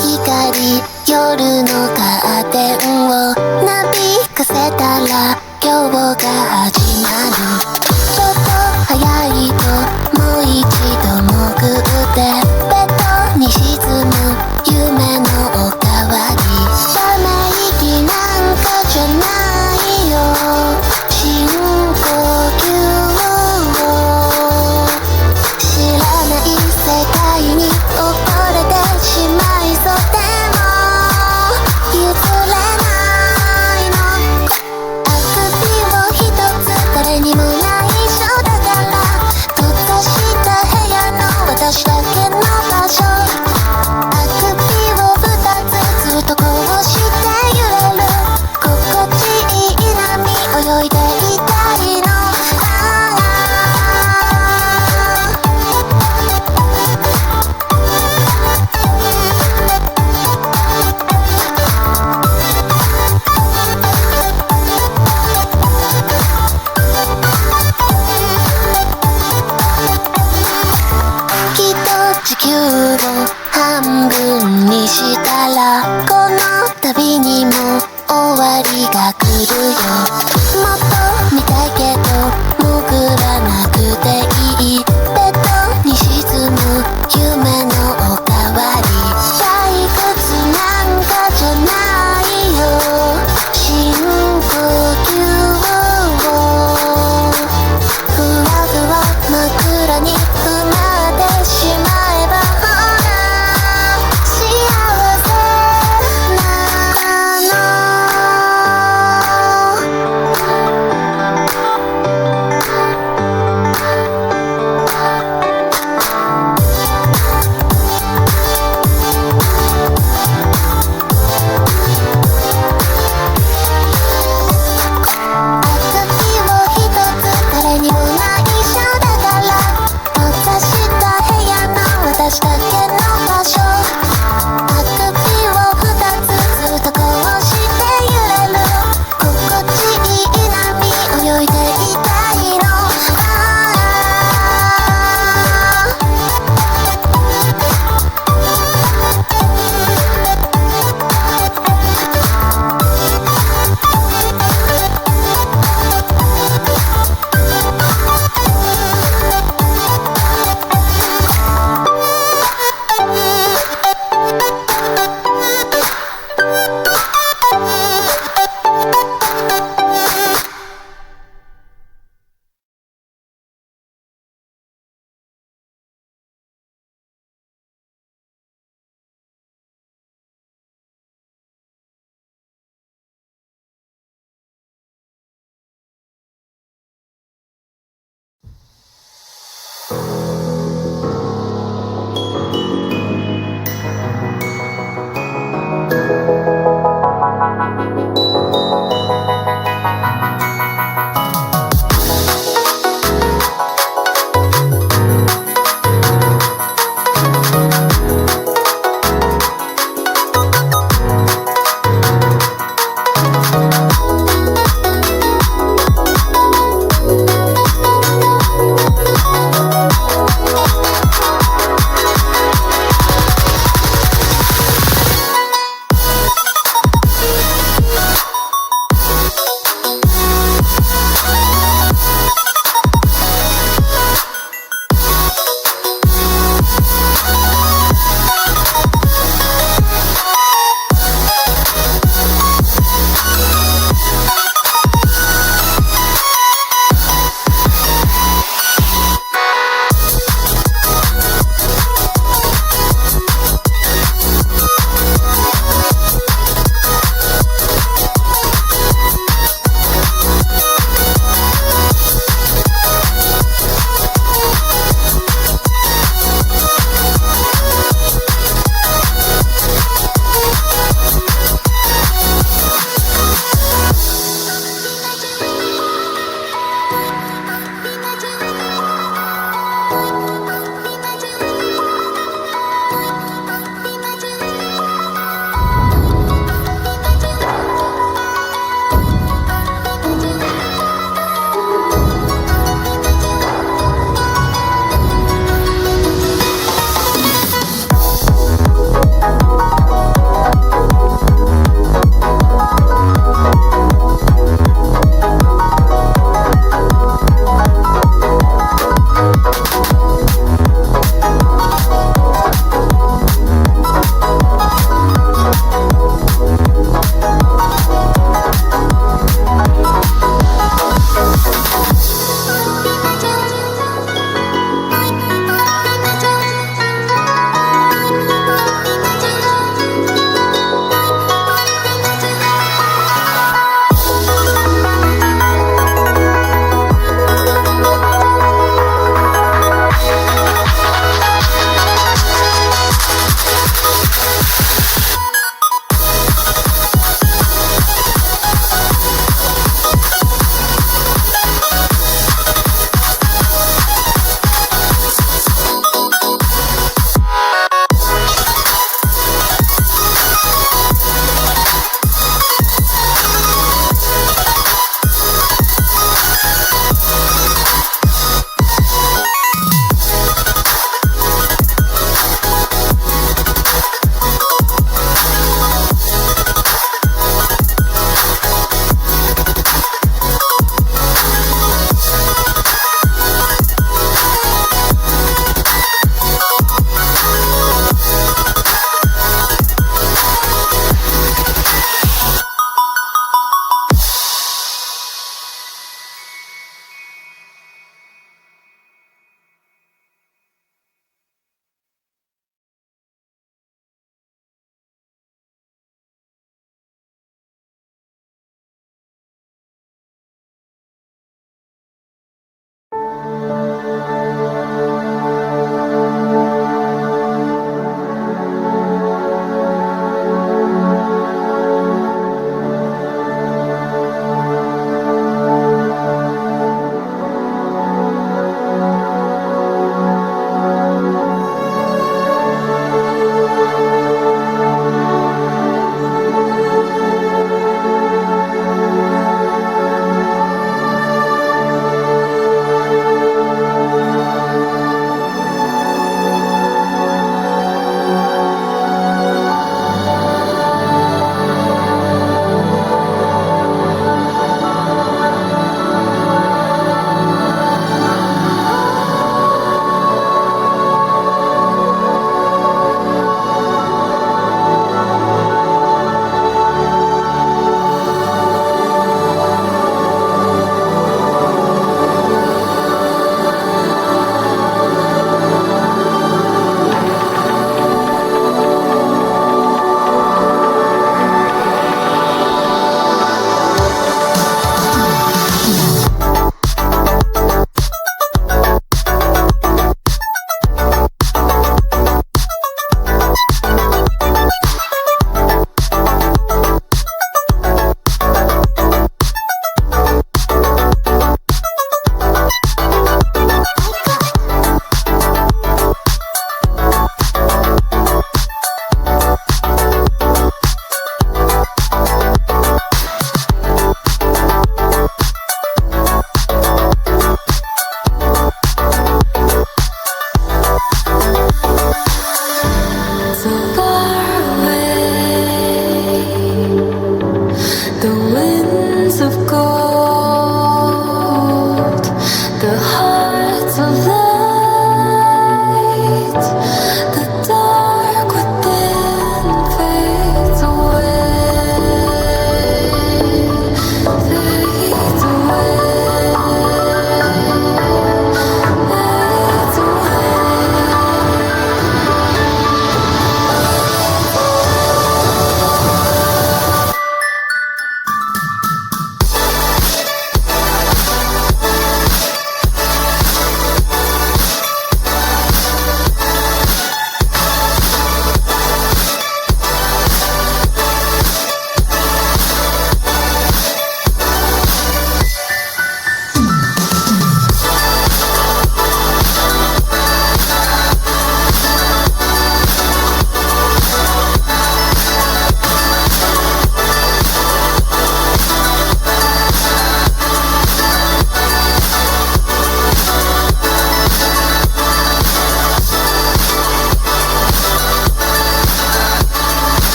光夜のカーテンをなびかせたら今日が始まる。ちょっと早いともう一度潜ってベッドに沈む夢のおかわり。ため息なんかじゃないよ、深呼吸を。知らない世界に溺れてしまいそうでも譲れないの。あくびを一つ誰にも内緒だから、閉ざした部屋の私だけの場所。あくびを二つずっとこうして揺れる。心地いい波泳いでいたいの。きっと地球を半分